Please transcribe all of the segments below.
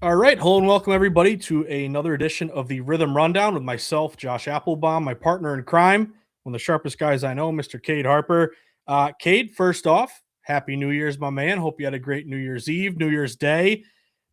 All right. Hello and welcome everybody to another edition of the Rithmm Rundown with myself, Josh Applebaum, my partner in crime, one of the sharpest guys I know, Mr. Cade Harper. Cade, first off, Happy New Year's, my man. Hope you had a great New Year's Eve, New Year's Day.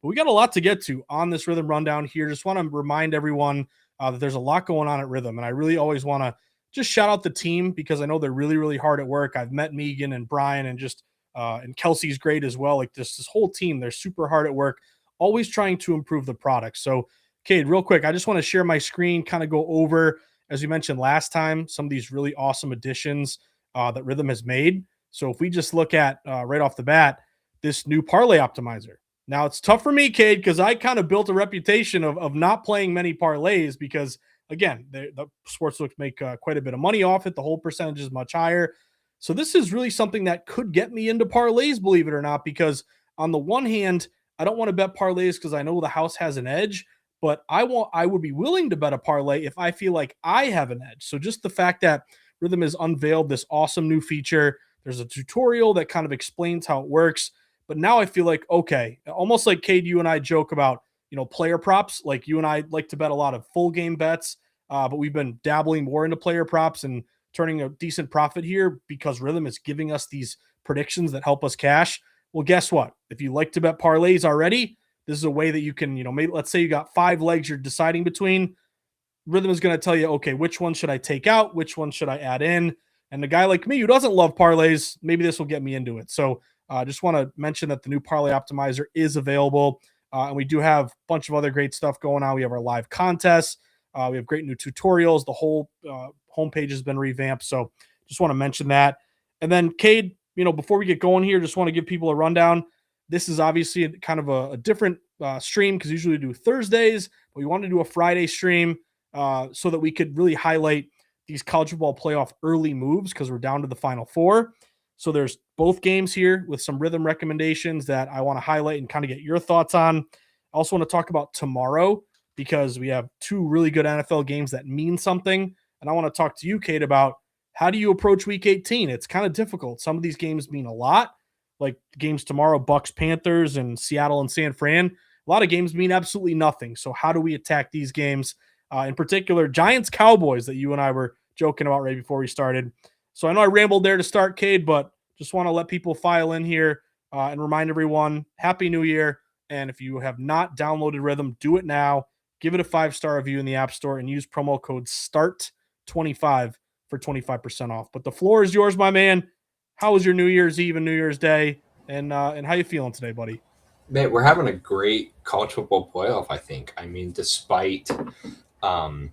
But we got a lot to get to on this Rithmm Rundown here. Just want to remind everyone that there's a lot going on at Rithmm, and I really always want to just shout out the team because I know they're really, really hard at work. I've met Megan and Brian and Kelsey's great as well. Like this whole team, they're super hard at work, always trying to improve the product. So, Cade, real quick, I just want to share my screen, kind of go over, as we mentioned last time, some of these really awesome additions that Rithmm has made. So, if we just look at right off the bat, this new parlay optimizer. Now, it's tough for me, Cade, because I kind of built a reputation of not playing many parlays because, again, the sportsbooks make quite a bit of money off it. The whole percentage is much higher. So, this is really something that could get me into parlays, believe it or not, because on the one hand, I don't want to bet parlays because I know the house has an edge, but I would be willing to bet a parlay if I feel like I have an edge. So just the fact that Rithmm has unveiled this awesome new feature, there's a tutorial that kind of explains how it works. But now I feel like, okay, almost like Cade, you and I joke about, player props. Like you and I like to bet a lot of full game bets, but we've been dabbling more into player props and turning a decent profit here because Rithmm is giving us these predictions that help us cash. Well, guess what? If you like to bet parlays already, this is a way that you can, maybe let's say you got 5 legs you're deciding between. Rithmm is going to tell you, okay, which one should I take out? Which one should I add in? And the guy like me who doesn't love parlays, maybe this will get me into it. So I just want to mention that the new parlay optimizer is available. And we do have a bunch of other great stuff going on. We have our live contests. We have great new tutorials. The whole homepage has been revamped. So just want to mention that. And then, Cade, before we get going here, just want to give people a rundown. This is obviously kind of a different stream because usually we do Thursdays, but we want to do a Friday stream so that we could really highlight these college football playoff early moves because we're down to the Final Four. So there's both games here with some Rithmm recommendations that I want to highlight and kind of get your thoughts on. I also want to talk about tomorrow because we have 2 really good NFL games that mean something. And I want to talk to you, Cade, about how do you approach week 18? It's kind of difficult. Some of these games mean a lot, like games tomorrow, Bucks, Panthers, and Seattle and San Fran. A lot of games mean absolutely nothing. So how do we attack these games? In particular, Giants, Cowboys that you and I were joking about right before we started. So I know I rambled there to start, Cade, but just want to let people file in here and remind everyone, Happy New Year. And if you have not downloaded Rithmm, do it now. Give it a 5-star review in the App Store and use promo code START25 for 25% off. But the floor is yours, my man. How was your New Year's Eve and New Year's Day? And how you feeling today, buddy? Man, we're having a great college football playoff, I think. I mean, despite I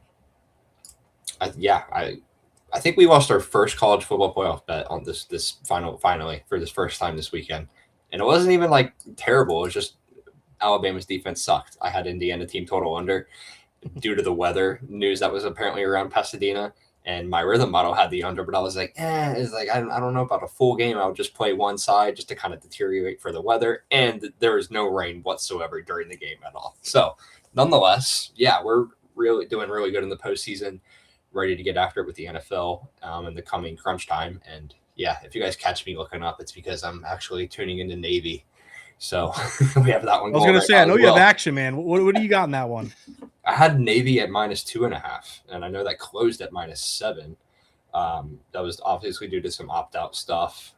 think we lost our first college football playoff bet on this finally for this first time this weekend. And it wasn't even like terrible. It was just Alabama's defense sucked. I had Indiana team total under due to the weather news that was apparently around Pasadena. And my Rithmm model had the under, but I was like, it's like, I don't know about a full game. I would just play one side just to kind of deteriorate for the weather. And there was no rain whatsoever during the game at all. So nonetheless, yeah, we're doing really good in the postseason, ready to get after it with the NFL in the coming crunch time. And yeah, if you guys catch me looking up, it's because I'm actually tuning into Navy. So we have that one. I was going to say, I know you have action, man. What do you got in that one? I had Navy at -2.5, and I know that closed at -7. That was obviously due to some opt-out stuff.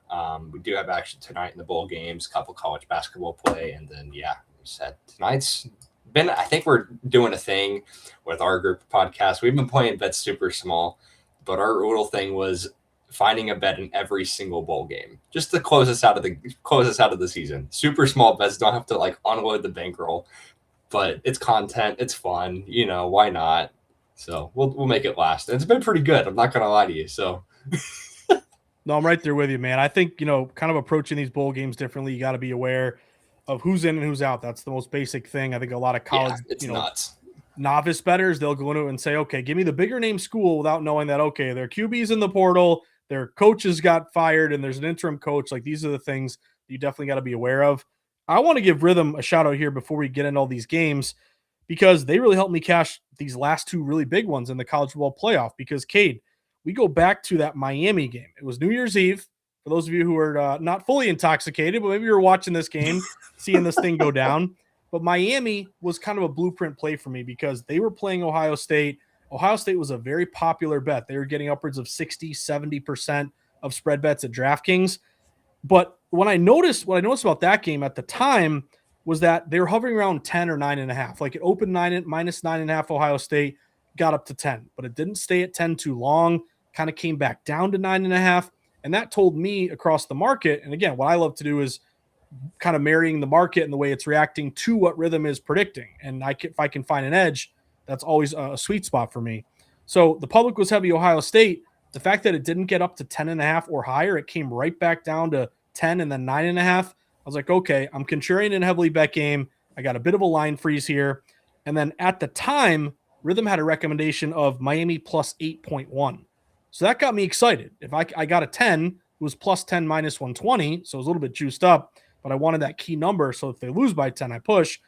We do have action tonight in the bowl games, a couple college basketball play, and then, we said tonight's been, I think we're doing a thing with our group podcast. We've been playing bets super small, but our little thing was finding a bet in every single bowl game just to close us out of the season. Super small bets, don't have to like unload the bankroll, but it's content, it's fun, why not? So we'll make it last. And it's been pretty good, I'm not gonna lie to you. So No, I'm right there with you, man. I think, kind of approaching these bowl games differently, you got to be aware of who's in and who's out. That's the most basic thing. I think a lot of college, nuts. Novice bettors, they'll go into it and say, okay, give me the bigger name school without knowing that, okay, their QB's in the portal, their coaches got fired, and there's an interim coach. Like, these are the things you definitely got to be aware of. I want to give Rithmm a shout out here before we get into all these games because they really helped me cash these last 2 really big ones in the college football playoff. Because, Cade, we go back to that Miami game. It was New Year's Eve. For those of you who are not fully intoxicated, but maybe you're watching this game, seeing this thing go down. But Miami was kind of a blueprint play for me because they were playing Ohio State. Ohio State was a very popular bet. They were getting upwards of 60, 70% of spread bets at DraftKings. But what I noticed about that game at the time was that they were hovering around 10 or 9.5. Like it opened minus 9.5 Ohio State, got up to 10, but it didn't stay at 10 too long, kind of came back down to 9.5. And that told me across the market. And again, what I love to do is kind of marrying the market and the way it's reacting to what Rithmm is predicting. And if I can find an edge, that's always a sweet spot for me. So the public was heavy Ohio State. The fact that it didn't get up to 10.5 or higher, it came right back down to 10 and then 9.5. I was like, okay, I'm contrarian in a heavily bet game. I got a bit of a line freeze here. And then at the time, Rithmm had a recommendation of Miami plus 8.1. So that got me excited. If I got a 10, it was plus 10 minus 120. So it was a little bit juiced up, but I wanted that key number. So if they lose by 10, I push.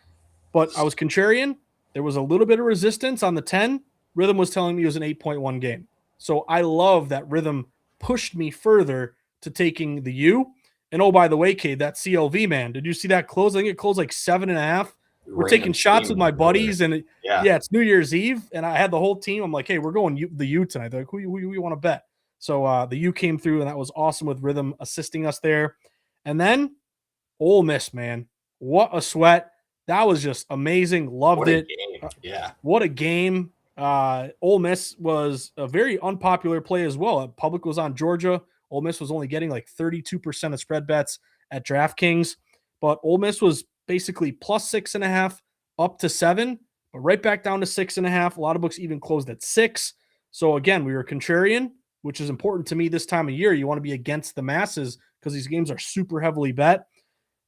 But I was contrarian. There was a little bit of resistance on the 10. Rithmm was telling me it was an 8.1 game. So I love that Rithmm pushed me further to taking the U. And oh, by the way, Cade, that CLV, man, did you see that close? I think it closed like 7.5. We're taking shots with my buddies, and it's New Year's Eve, and I had the whole team. I'm like, hey, we're going the U tonight. They're like, who you want to bet? So the U came through, and that was awesome with Rithmm assisting us there. And then Ole Miss, man, what a sweat! That was just amazing. Loved it. Yeah, what a game. Ole Miss was a very unpopular play as well. Public was on Georgia. Ole Miss was only getting like 32% of spread bets at DraftKings, but Ole Miss was basically plus 6.5 up to 7, but right back down to 6.5. A lot of books even closed at 6. So again, we were contrarian, which is important to me this time of year. You want to be against the masses because these games are super heavily bet.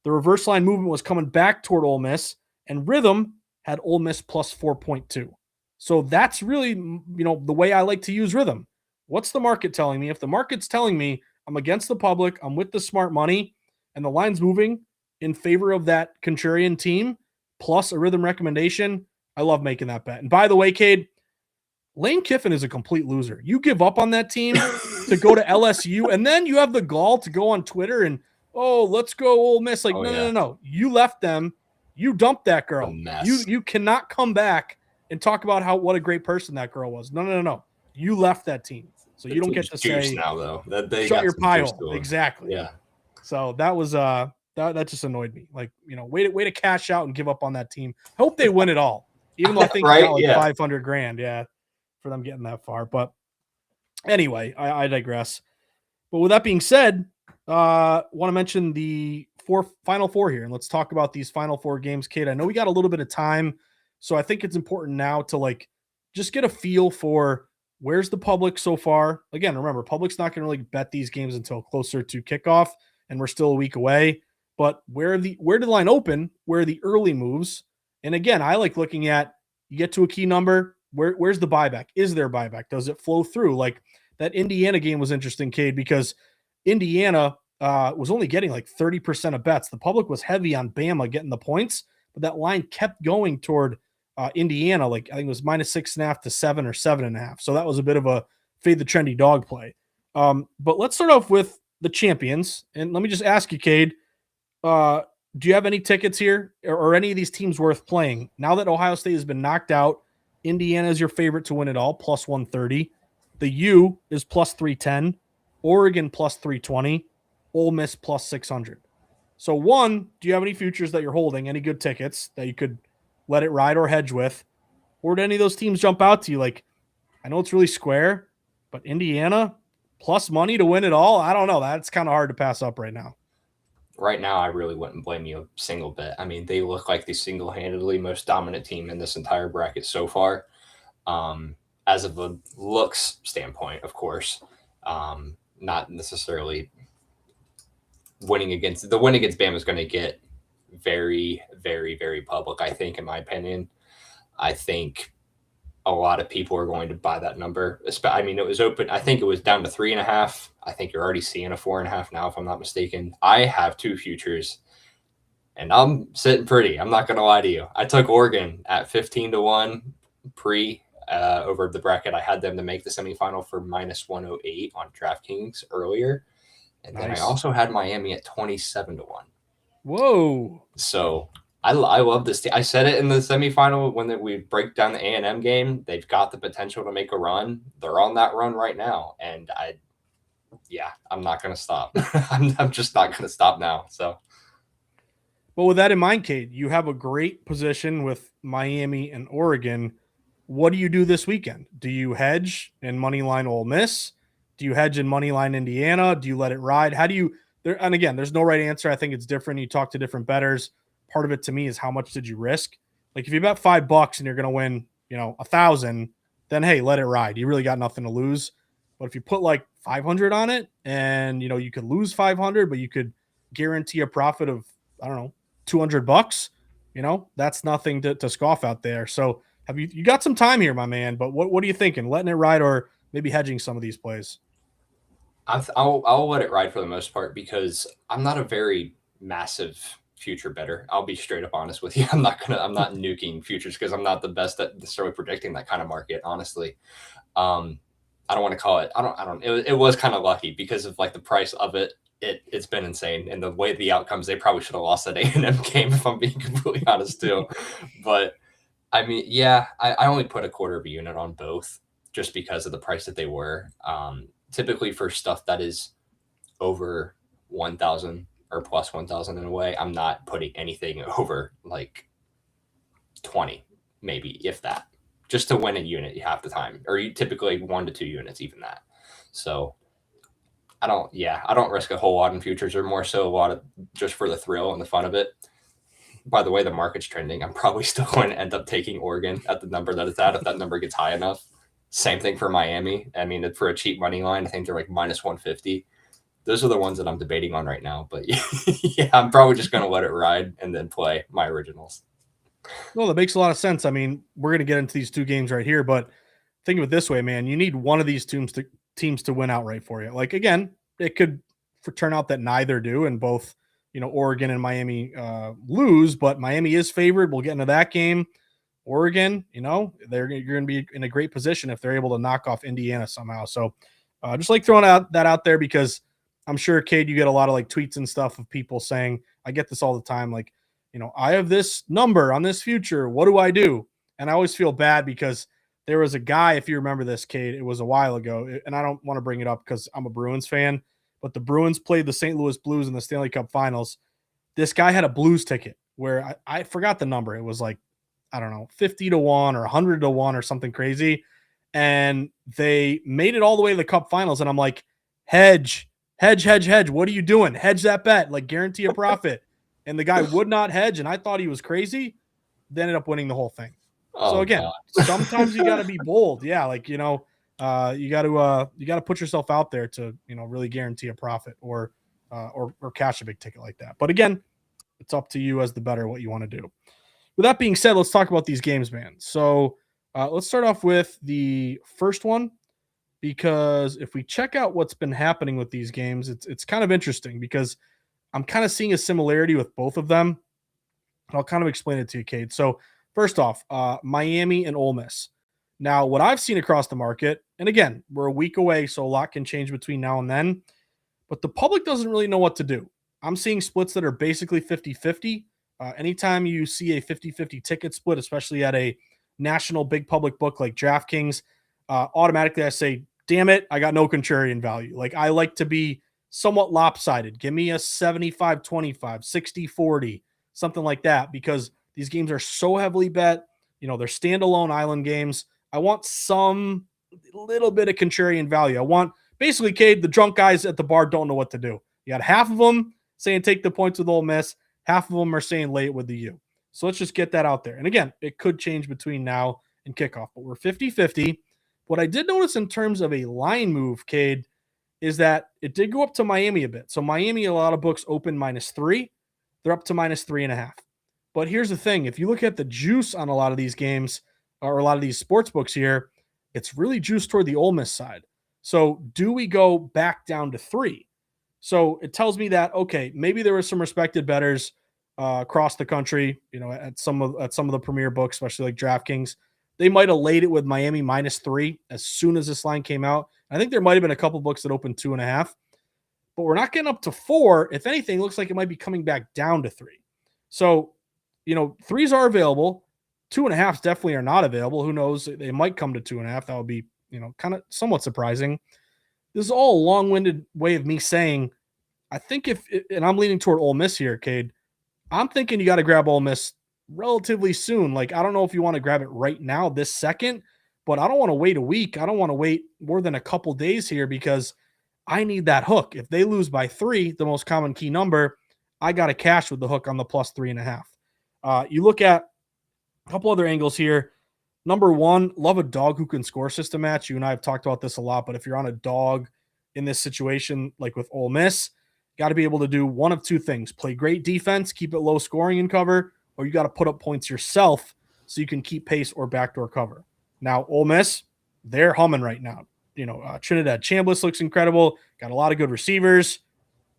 The reverse line movement was coming back toward Ole Miss, and Rithmm had Ole Miss plus 4.2. So that's really, the way I like to use Rithmm. What's the market telling me? If the market's telling me I'm against the public, I'm with the smart money, and the line's moving in favor of that contrarian team, plus a Rithmm recommendation, I love making that bet. And by the way, Cade, Lane Kiffin is a complete loser. You give up on that team to go to LSU, and then you have the gall to go on Twitter and, let's go Ole Miss. Like, no. You left them. You dumped that girl. You cannot come back and talk about what a great person that girl was. No. You left that team. So you don't get to say now, though. That they shut your pie hole. Exactly. Yeah. So that was that just annoyed me. Like, way to cash out and give up on that team. Hope they win it all. Even though I think they got like $500,000, for them getting that far. But anyway, I digress. But with that being said, want to mention the final four here, and let's talk about these final four games, Kate. I know we got a little bit of time, so I think it's important now to just get a feel for where's the public so far. Again, remember, public's not going to really bet these games until closer to kickoff, and we're still a week away. But where did the line open? Where are the early moves? And again, I like looking at, you get to a key number. Where's the buyback? Is there buyback? Does it flow through? Like that Indiana game was interesting, Cade, because Indiana was only getting like 30% of bets. The public was heavy on Bama getting the points, but that line kept going toward Indiana. Like I think it was minus 6.5 to 7 or 7.5. So that was a bit of a fade the trendy dog play. But let's start off with the champions. And let me just ask you, Cade, do you have any tickets here or any of these teams worth playing? Now that Ohio State has been knocked out, Indiana is your favorite to win it all, plus 130. The U is plus 310. Oregon plus 320. Ole Miss plus 600. So one, do you have any futures that you're holding, any good tickets that you could let it ride or hedge with? Or do any of those teams jump out to you? Like, I know it's really square, but Indiana plus money to win it all? I don't know. That's kind of hard to pass up right now. Right now, I really wouldn't blame you a single bit. I mean, they look like the single-handedly most dominant team in this entire bracket so far. As of a looks standpoint, of course, not necessarily winning against Bama is going to get very, very, very public, I think, in my opinion. I think a lot of people are going to buy that number. I mean, it was open. I think it was down to 3.5. I think you're already seeing a 4.5 now, if I'm not mistaken. I have two futures, and I'm sitting pretty. I'm not going to lie to you. I took Oregon at 15-1 over the bracket. I had them to make the semifinal for minus 108 on DraftKings earlier. And then I also had Miami at 27-1. Whoa. So I love this team. I said it in the semifinal when we break down the A&M game. They've got the potential to make a run. They're on that run right now, and I'm not going to stop. I'm just not going to stop now. So, But with that in mind, Cade, you have a great position with Miami and Oregon. What do you do this weekend? Do you hedge in moneyline Ole Miss? Do you hedge in moneyline Indiana? Do you let it ride? How do you there? And again, there's no right answer. I think it's different. You talk to different bettors. Part of it to me is how much did you risk? Like if you bet $5 and you're going to win, 1,000, then hey, let it ride. You really got nothing to lose. But if you put like 500 on it, and you could lose 500, but you could guarantee a profit of, I don't know, $200, that's nothing to scoff out there. So have you got some time here, my man? But what are you thinking? Letting it ride or maybe hedging some of these plays? I'll let it ride for the most part because I'm not a very massive future better. I'll be straight up honest with you. I'm not nuking futures because I'm not the best at necessarily predicting that kind of market, honestly. I don't want to call it. It was kind of lucky because of like the price of it. It's been insane, and the way the outcomes, they probably should have lost that A&M game if I'm being completely honest too. But I mean, yeah, I only put a quarter of a unit on both just because of the price that they were. Typically for stuff that is over 1,000 or plus 1,000 in a way, I'm not putting anything over like 20, maybe if that, just to win a unit half the time, or you typically 1 to 2 units, even that. So I don't risk a whole lot in futures, or more so a lot of just for the thrill and the fun of it. By the way, the market's trending. I'm probably still going to end up taking Oregon at the number that it's at if that number gets high enough. Same thing for Miami. I mean, for a cheap money line, I think they're like minus 150. Those are the ones that I'm debating on right now. But yeah, I'm probably just going to let it ride and then play my originals. Well, that makes a lot of sense. I mean, we're going to get into these two games right here, but think of it this way, man. You need one of these teams to win outright for you. Like again, it could turn out that neither do, and both Oregon and Miami lose. But Miami is favored. We'll get into that game. Oregon, you're going to be in a great position if they're able to knock off Indiana somehow. So, just like throwing that out there because I'm sure, Cade, you get a lot of like tweets and stuff of people saying, I get this all the time, like, I have this number on this future. What do I do? And I always feel bad because there was a guy, if you remember this, Cade, it was a while ago, and I don't want to bring it up because I'm a Bruins fan, but the Bruins played the St. Louis Blues in the Stanley Cup Finals. This guy had a Blues ticket where I forgot the number. It was like, I don't know, 50-1 or 100-1 or something crazy. And they made it all the way to the Cup Finals. And I'm like, hedge. What are you doing? Hedge that bet, like guarantee a profit. And the guy would not hedge, and I thought he was crazy. They ended up winning the whole thing. Oh, so again, sometimes you got to be bold. Yeah, like you got to put yourself out there to really guarantee a profit or cash a big ticket like that. But again, it's up to you as the bettor what you want to do. With that being said, let's talk about these games, man. So let's start off with the first one because if we check out what's been happening with these games, it's kind of interesting because I'm kind of seeing a similarity with both of them. And I'll kind of explain it to you, Cade. So first off, Miami and Ole Miss. Now, what I've seen across the market, and again, we're a week away, so a lot can change between now and then, but the public doesn't really know what to do. I'm seeing splits that are basically 50-50. Anytime you see a 50-50 ticket split, especially at a national big public book like DraftKings, automatically I say, damn it, I got no contrarian value. Like I like to be somewhat lopsided. Give me a 75-25, 60-40, something like that, because these games are so heavily bet. They're standalone island games. I want some little bit of contrarian value. I want basically, Cade, the drunk guys at the bar don't know what to do. You got half of them saying take the points with Ole Miss. Half of them are saying lay it with the U. So let's just get that out there. And again, it could change between now and kickoff, but we're 50-50. What I did notice in terms of a line move, Cade, is that it did go up to Miami a bit. So Miami, a lot of books open -3. They're up to -3.5. But here's the thing. If you look at the juice on a lot of these games or a lot of these sports books here, it's really juiced toward the Ole Miss side. So do we go back down to 3? So it tells me that, okay, maybe there were some respected bettors across the country, at some of the premier books, especially like DraftKings. They might have laid it with Miami -3 as soon as this line came out. I think there might have been a couple books that opened 2.5, but we're not getting up to 4. If anything, it looks like it might be coming back down to 3. So threes are available. 2.5s definitely are not available. Who knows? They might come to 2.5. That would be, kind of somewhat surprising. This is all a long-winded way of me saying, I think and I'm leaning toward Ole Miss here, Cade. I'm thinking you got to grab Ole Miss relatively soon. Like, I don't know if you want to grab it right now, this second, but I don't want to wait a week. I don't want to wait more than a couple days here because I need that hook. If they lose by 3, the most common key number, I got to cash with the hook on the plus 3.5. You look at a couple other angles here. Number one, love a dog who can score system match. You and I have talked about this a lot, but if you're on a dog in this situation, like with Ole Miss, got to be able to do one of two things: play great defense, keep it low scoring and cover, or you got to put up points yourself so you can keep pace or backdoor cover. Now, Ole Miss, they're humming right now. Trinidad Chambliss looks incredible. Got a lot of good receivers.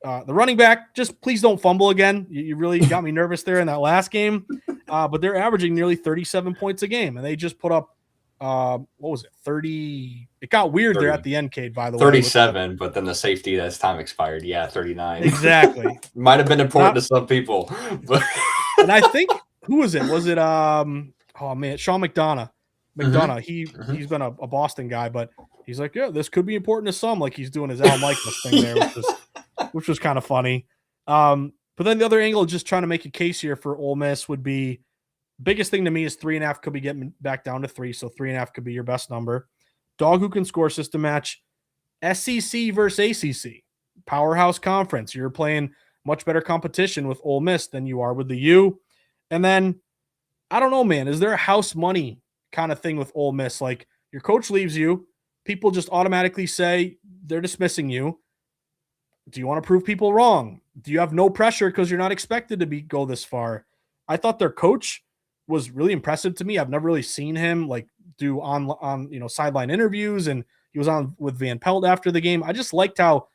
The running back, just please don't fumble again. You really got me nervous there in that last game. But they're averaging nearly 37 points a game, and they just put up, 30? It got weird 30, there at the end, Cade, by the 37, but then the safety as time expired. Yeah, 39. Exactly. Might have been important to some people. But and I think, who was it? Was it, Sean McDonough. He's been a Boston guy, but he's like, yeah, this could be important to some, like he's doing his Al Michaels thing there, which was kind of funny. But then the other angle, just trying to make a case here for Ole Miss, would be, biggest thing to me is 3.5 could be getting back down to 3, so 3.5 could be your best number. Dog who can score system match, SEC versus ACC, powerhouse conference. You're playing much better competition with Ole Miss than you are with the U. And then, I don't know, man, is there a house money kind of thing with Ole Miss? Like, your coach leaves you, people just automatically say they're dismissing you. Do you want to prove people wrong? Do you have no pressure because you're not expected to go this far? I thought their coach was really impressive to me. I've never really seen him like do on sideline interviews, and he was on with Van Pelt after the game. I just liked how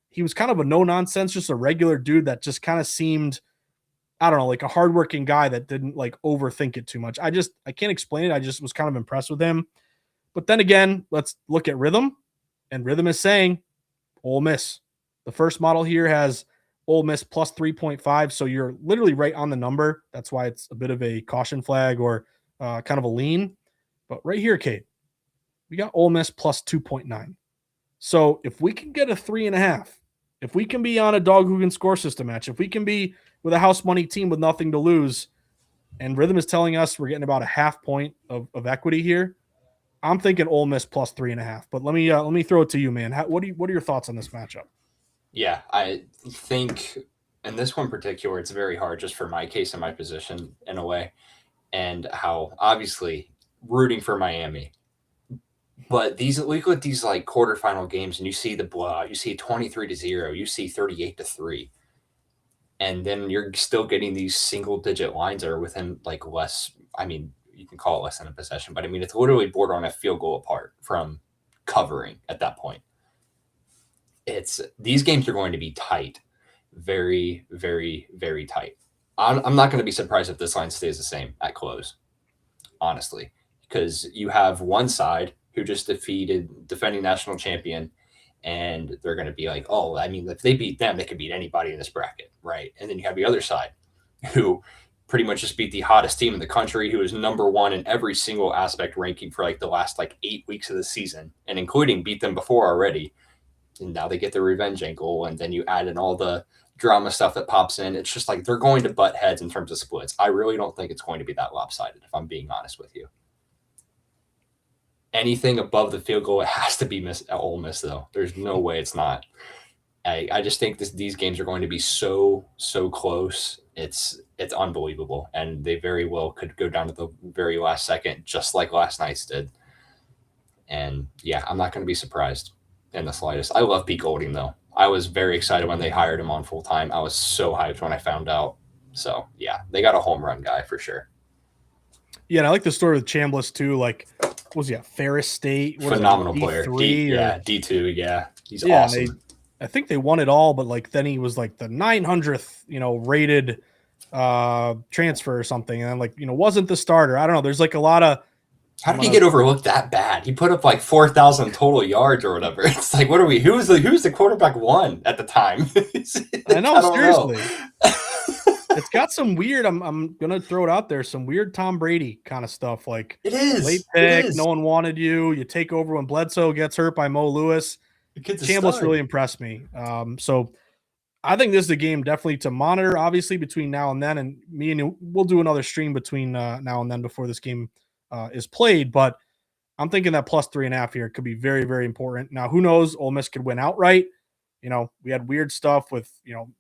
he was kind of a no nonsense, just a regular dude that just kind of seemed, I don't know, like a hardworking guy that didn't like overthink it too much. I can't explain it. I just was kind of impressed with him. But then again, let's look at Rithmm, and Rithmm is saying Ole Miss. The first model here has Ole Miss plus 3.5, so you're literally right on the number. That's why it's a bit of a caution flag or kind of a lean. But right here, Kate, we got Ole Miss plus 2.9. So if we can get a 3.5, if we can be on a dog who can score system match, if we can be with a house money team with nothing to lose, and Rithmm is telling us we're getting about a half point of equity here, I'm thinking Ole Miss plus 3.5. But let me throw it to you, man. What are your thoughts on this matchup? Yeah, I think in this one particular, it's very hard just for my case and my position in a way, and how obviously rooting for Miami. But look at these like quarterfinal games, and you see the blowout. You see 23-0. You see 38-3, and then you're still getting these single-digit lines that are within like less. I mean, you can call it less than a possession, but I mean it's literally border on a field goal apart from covering at that point. These games are going to be tight, very, very, very tight. I'm not going to be surprised if this line stays the same at close, honestly, because you have one side who just defeated defending national champion, and they're going to be like, oh, I mean, if they beat them, they could beat anybody in this bracket, right? And then you have the other side who pretty much just beat the hottest team in the country, who is number one in every single aspect ranking for like the last like 8 weeks of the season, and including beat them before already. And now they get the revenge angle, and then you add in all the drama stuff that pops in. It's just like they're going to butt heads in terms of splits. I really don't think it's going to be that lopsided, if I'm being honest with you. Anything above the field goal, it has to be Ole Miss, though. There's no way it's not. I just think these games are going to be so close. It's unbelievable, and they very well could go down to the very last second, just like last night's did. And yeah, I'm not going to be surprised in the slightest. I love Pete Golding, though. I was very excited when they hired him on full time. I was so hyped when I found out. So yeah, they got a home run guy for sure. Yeah, and I like the story with Chambliss too. Like, what was he at Ferris State? Phenomenal player. D2. Yeah, he's awesome. I think they won it all, but like then he was like the 900th, rated transfer or something, and then like wasn't the starter. I don't know. There's like a lot of. How did he get overlooked that bad? He put up like 4,000 total yards or whatever. It's like, what are we? Who's the quarterback one at the time? I know, seriously. It's got some weird. I'm gonna throw it out there. Some weird Tom Brady kind of stuff, like It is. late It pick, is. no one wanted you. You take over when Bledsoe gets hurt by Mo Lewis. The kid's a Chambliss stud. really impressed me. So I think this is a game definitely to monitor. Obviously, between now and then, and me and you, we'll do another stream between now and then before this game is played. But I'm thinking that plus 3.5 here could be very, very important. Now, who knows? Ole Miss could win outright. We had weird stuff with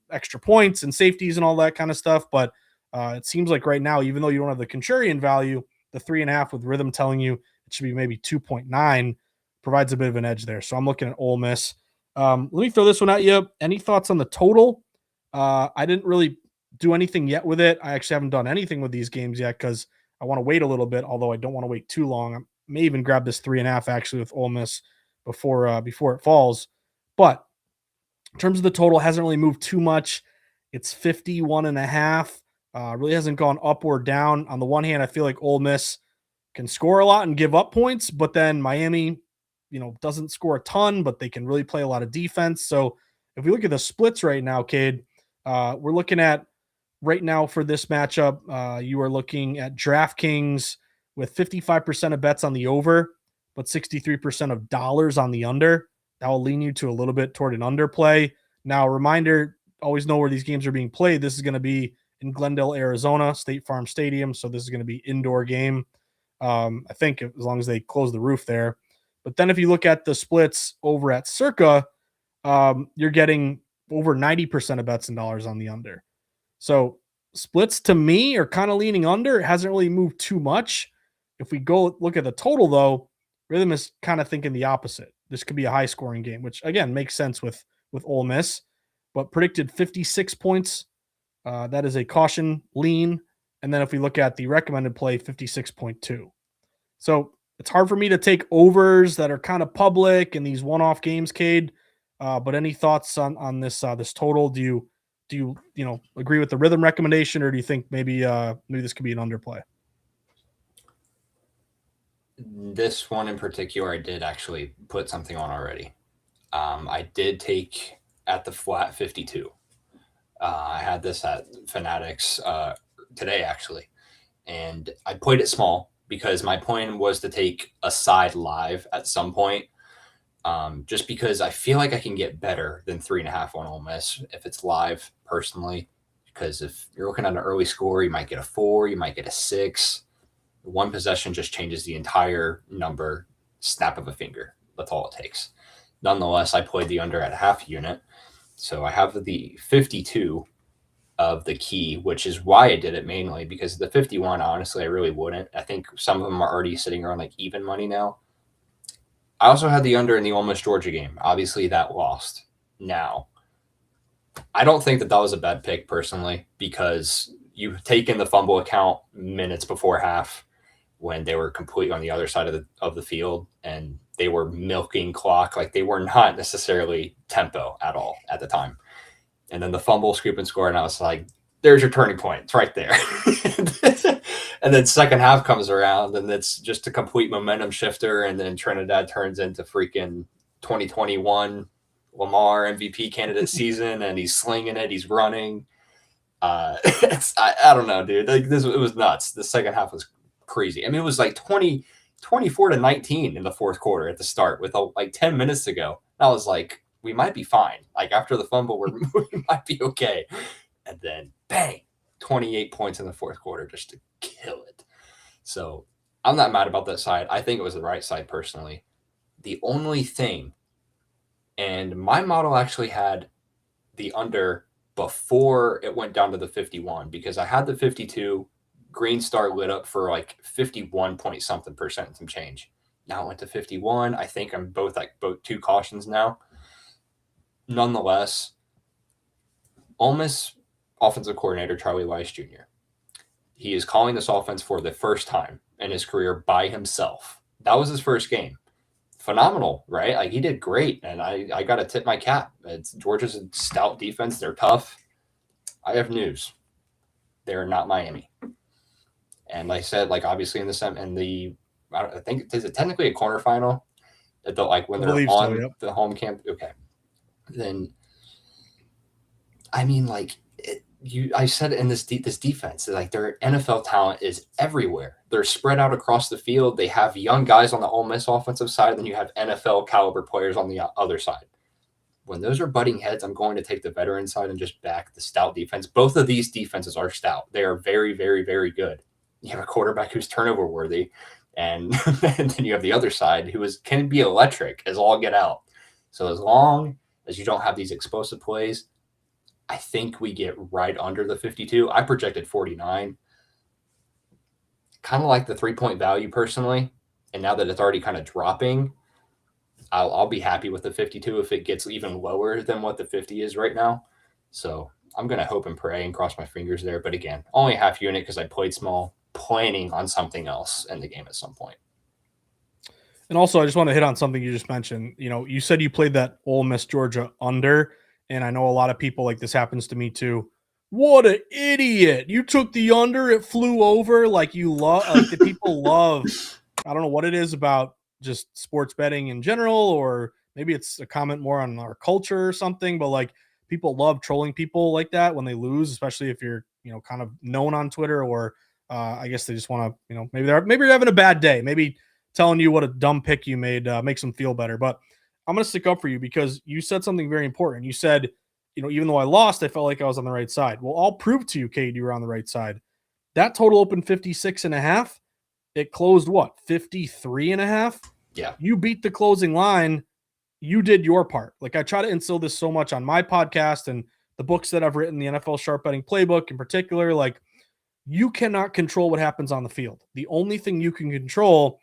extra points and safeties and all that kind of stuff. But it seems like right now, even though you don't have the contrarian value, the 3.5 with Rithmm telling you it should be maybe 2.9 provides a bit of an edge there. So I'm looking at Ole Miss. Let me throw this one at you. Any thoughts on the total? I didn't really do anything yet with it. I actually haven't done anything with these games yet because I want to wait a little bit, although I don't want to wait too long. I may even grab this 3.5 actually with Ole Miss before it falls. But in terms of the total, hasn't really moved too much. It's 51.5. Really hasn't gone up or down. On the one hand, I feel like Ole Miss can score a lot and give up points, but then Miami, doesn't score a ton, but they can really play a lot of defense. So if we look at the splits right now, Cade, we're looking at right now for this matchup, you are looking at DraftKings with 55% of bets on the over, but 63% of dollars on the under. That will lean you to a little bit toward an underplay. Now, reminder, always know where these games are being played. This is going to be in Glendale, Arizona, State Farm Stadium. So this is going to be indoor game. I think as long as they close the roof there. But then if you look at the splits over at Circa, you're getting over 90% of bets and dollars on the under. So splits to me are kind of leaning under. It hasn't really moved too much. If we go look at the total, though, Rithmm is kind of thinking the opposite. This could be a high scoring game, which again makes sense with Ole Miss, but predicted 56 points. That is a caution lean. And then if we look at the recommended play, 56.2. So it's hard for me to take overs that are kind of public in these one-off games, Cade. But any thoughts on this this total? Do you agree with the Rithmm recommendation, or do you think maybe this could be an underplay? This one in particular, I did actually put something on already. I did take at the flat 52. I had this at Fanatics today, actually. And I played it small because my point was to take a side live at some point. Just because I feel like I can get better than 3.5 on Ole Miss if it's live personally. Because if you're looking at an early score, you might get a 4, you might get a 6. One possession just changes the entire number, snap of a finger. That's all it takes. Nonetheless, I played the under at half unit. So I have the 52 of the key, which is why I did it mainly, because the 51, honestly, I really wouldn't. I think some of them are already sitting around like even money now. I also had the under in the Ole Miss Georgia game. Obviously, that lost. Now, I don't think that was a bad pick personally, because you've taken the fumble account minutes before half when they were completely on the other side of the field and they were milking clock. Like, they were not necessarily tempo at all at the time. And then the fumble, scoop, and score, and I was like, there's your turning point. It's right there. And then second half comes around, and it's just a complete momentum shifter, and then Trinidad turns into freaking 2021 Lamar MVP candidate season, and he's slinging it. He's running. I don't know, dude. Like, it was nuts. The second half was crazy. I mean, it was like 24-19 in the fourth quarter at the start with like 10 minutes to go. I was like, we might be fine. Like, after the fumble, we might be okay. And then bang, 28 points in the fourth quarter just to kill it. So I'm not mad about that side. I think it was the right side personally. The only thing, and my model actually had the under before it went down to the 51, because I had the 52. Green Star lit up for like 51 point something percent and some change. Now it went to 51. I think I'm both two cautions now. Nonetheless, Ole Miss offensive coordinator Charlie Weiss Jr. He is calling this offense for the first time in his career by himself. That was his first game. Phenomenal, right? Like, he did great, and I got to tip my cap. Georgia's a stout defense. They're tough. I have news. They're not Miami. And like I said, like, obviously I think, is it technically a quarterfinal? When they're on Yep. the home camp? Okay. Then, I mean, like, I said in this defense, like their NFL talent is everywhere. They're spread out across the field. They have young guys on the Ole Miss offensive side, and then you have NFL caliber players on the other side. When those are butting heads, I'm going to take the veteran side and just back the stout defense. Both of these defenses are stout. They are very, very, very good. You have a quarterback who's turnover worthy, and, and then you have the other side who can be electric as all get out. So as long as you don't have these explosive plays, I think we get right under the 52. I projected 49. Kind of like the 3-point value personally. And now that it's already kind of dropping, I'll be happy with the 52 if it gets even lower than what the 50 is right now. So I'm going to hope and pray and cross my fingers there. But again, only half unit because I played small, planning on something else in the game at some point. And also, I just want to hit on something you just mentioned. You know, you said you played that Ole Miss Georgia under, and I know a lot of people, like, this happens to me too. What an idiot! You took the under, it flew over. Like, you love, like, the people love. I don't know what it is about just sports betting in general, or maybe it's a comment more on our culture or something. But like, people love trolling people like that when they lose, especially if you're, you know, kind of known on Twitter, or I guess they just want to, you know, maybe you're having a bad day, maybe telling you what a dumb pick you made makes them feel better. But I'm going to stick up for you because you said something very important. You said, you know, even though I lost, I felt like I was on the right side. Well, I'll prove to you, Cade, you were on the right side. That total opened 56.5. It closed what? 53.5. Yeah. You beat the closing line. You did your part. Like, I try to instill this so much on my podcast and the books that I've written, the NFL Sharp Betting Playbook in particular. Like, you cannot control what happens on the field. The only thing you can control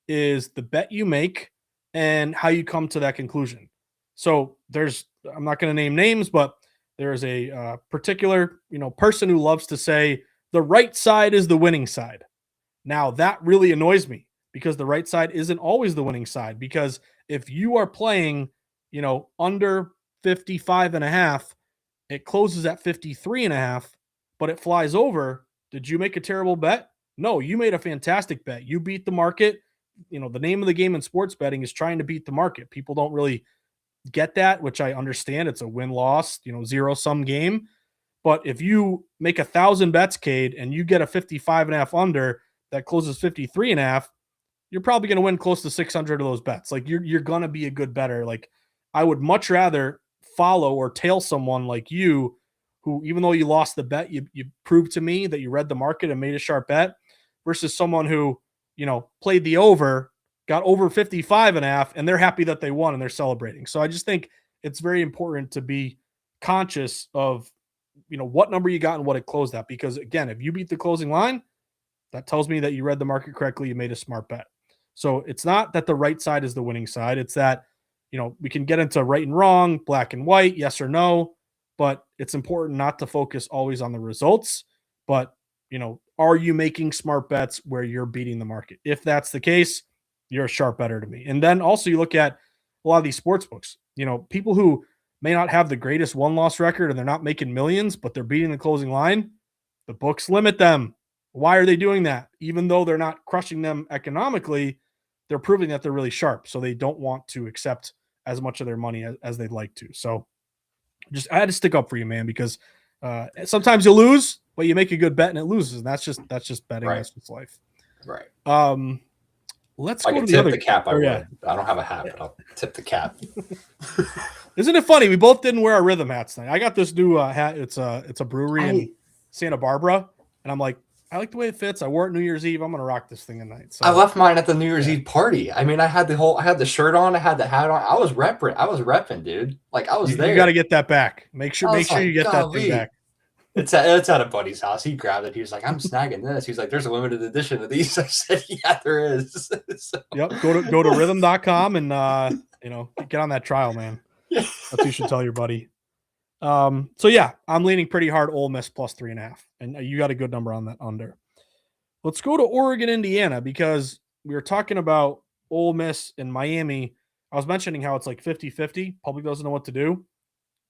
is the bet you make and how you come to that conclusion. So I'm not going to name names, but there's a particular, you know, person who loves to say the right side is the winning side. Now that really annoys me because the right side isn't always the winning side, because if you are playing, you know, under 55.5, it closes at 53.5, but it flies over. Did you make a terrible bet? No, you made a fantastic bet. You beat the market. You know, the name of the game in sports betting is trying to beat the market. People don't really get that, which I understand. It's a win-loss, you know, zero-sum game. But if you make 1,000 bets, Cade, and you get a 55.5 under that closes 53.5, you're probably going to win close to 600 of those bets. Like, you're going to be a good bettor. Like, I would much rather follow or tail someone like you, who, even though you lost the bet, you proved to me that you read the market and made a sharp bet, versus someone who, you know, played the over, got over 55.5, and they're happy that they won and they're celebrating. So I just think it's very important to be conscious of, you know, what number you got and what it closed at. Because again, if you beat the closing line, that tells me that you read the market correctly, you made a smart bet. So it's not that the right side is the winning side. It's that, you know, we can get into right and wrong, black and white, yes or no, but it's important not to focus always on the results, but, you know, are you making smart bets where you're beating the market? If that's the case, you're a sharp bettor to me. And then also you look at a lot of these sports books, you know, people who may not have the greatest one-loss record and they're not making millions, but they're beating the closing line. The books limit them. Why are they doing that? Even though they're not crushing them economically, they're proving that they're really sharp. So they don't want to accept as much of their money as they'd like to. So I had to stick up for you, man, because sometimes you lose, but you make a good bet and it loses. And that's just betting. Right. That's just life. Right. Let's I go can to tip the other cap. I would. yeah. I don't have a hat, but I'll tip the cap. Isn't it funny? We both didn't wear our Rithmm hats tonight. I got this new hat. It's a brewery in Santa Barbara, and I'm like, I like the way it fits. I wore it New Year's Eve. I'm gonna rock this thing tonight. So I left mine at the New Year's Eve party. I mean, I had the shirt on, I had the hat on. I was repping, dude. Like, I was there. You got to get that back. Make sure you get that thing back. It's at a buddy's house. He grabbed it. He was like, I'm snagging this. He's like, there's a limited edition of these. I said, yeah, there is. So. Yep. Go to rhythm.com and you know, get on that trial, man. Yeah. That's what you should tell your buddy. So yeah, I'm leaning pretty hard Ole Miss plus 3.5. And you got a good number on that under. Let's go to Oregon, Indiana, because we were talking about Ole Miss and Miami. I was mentioning how it's like 50-50. Public doesn't know what to do.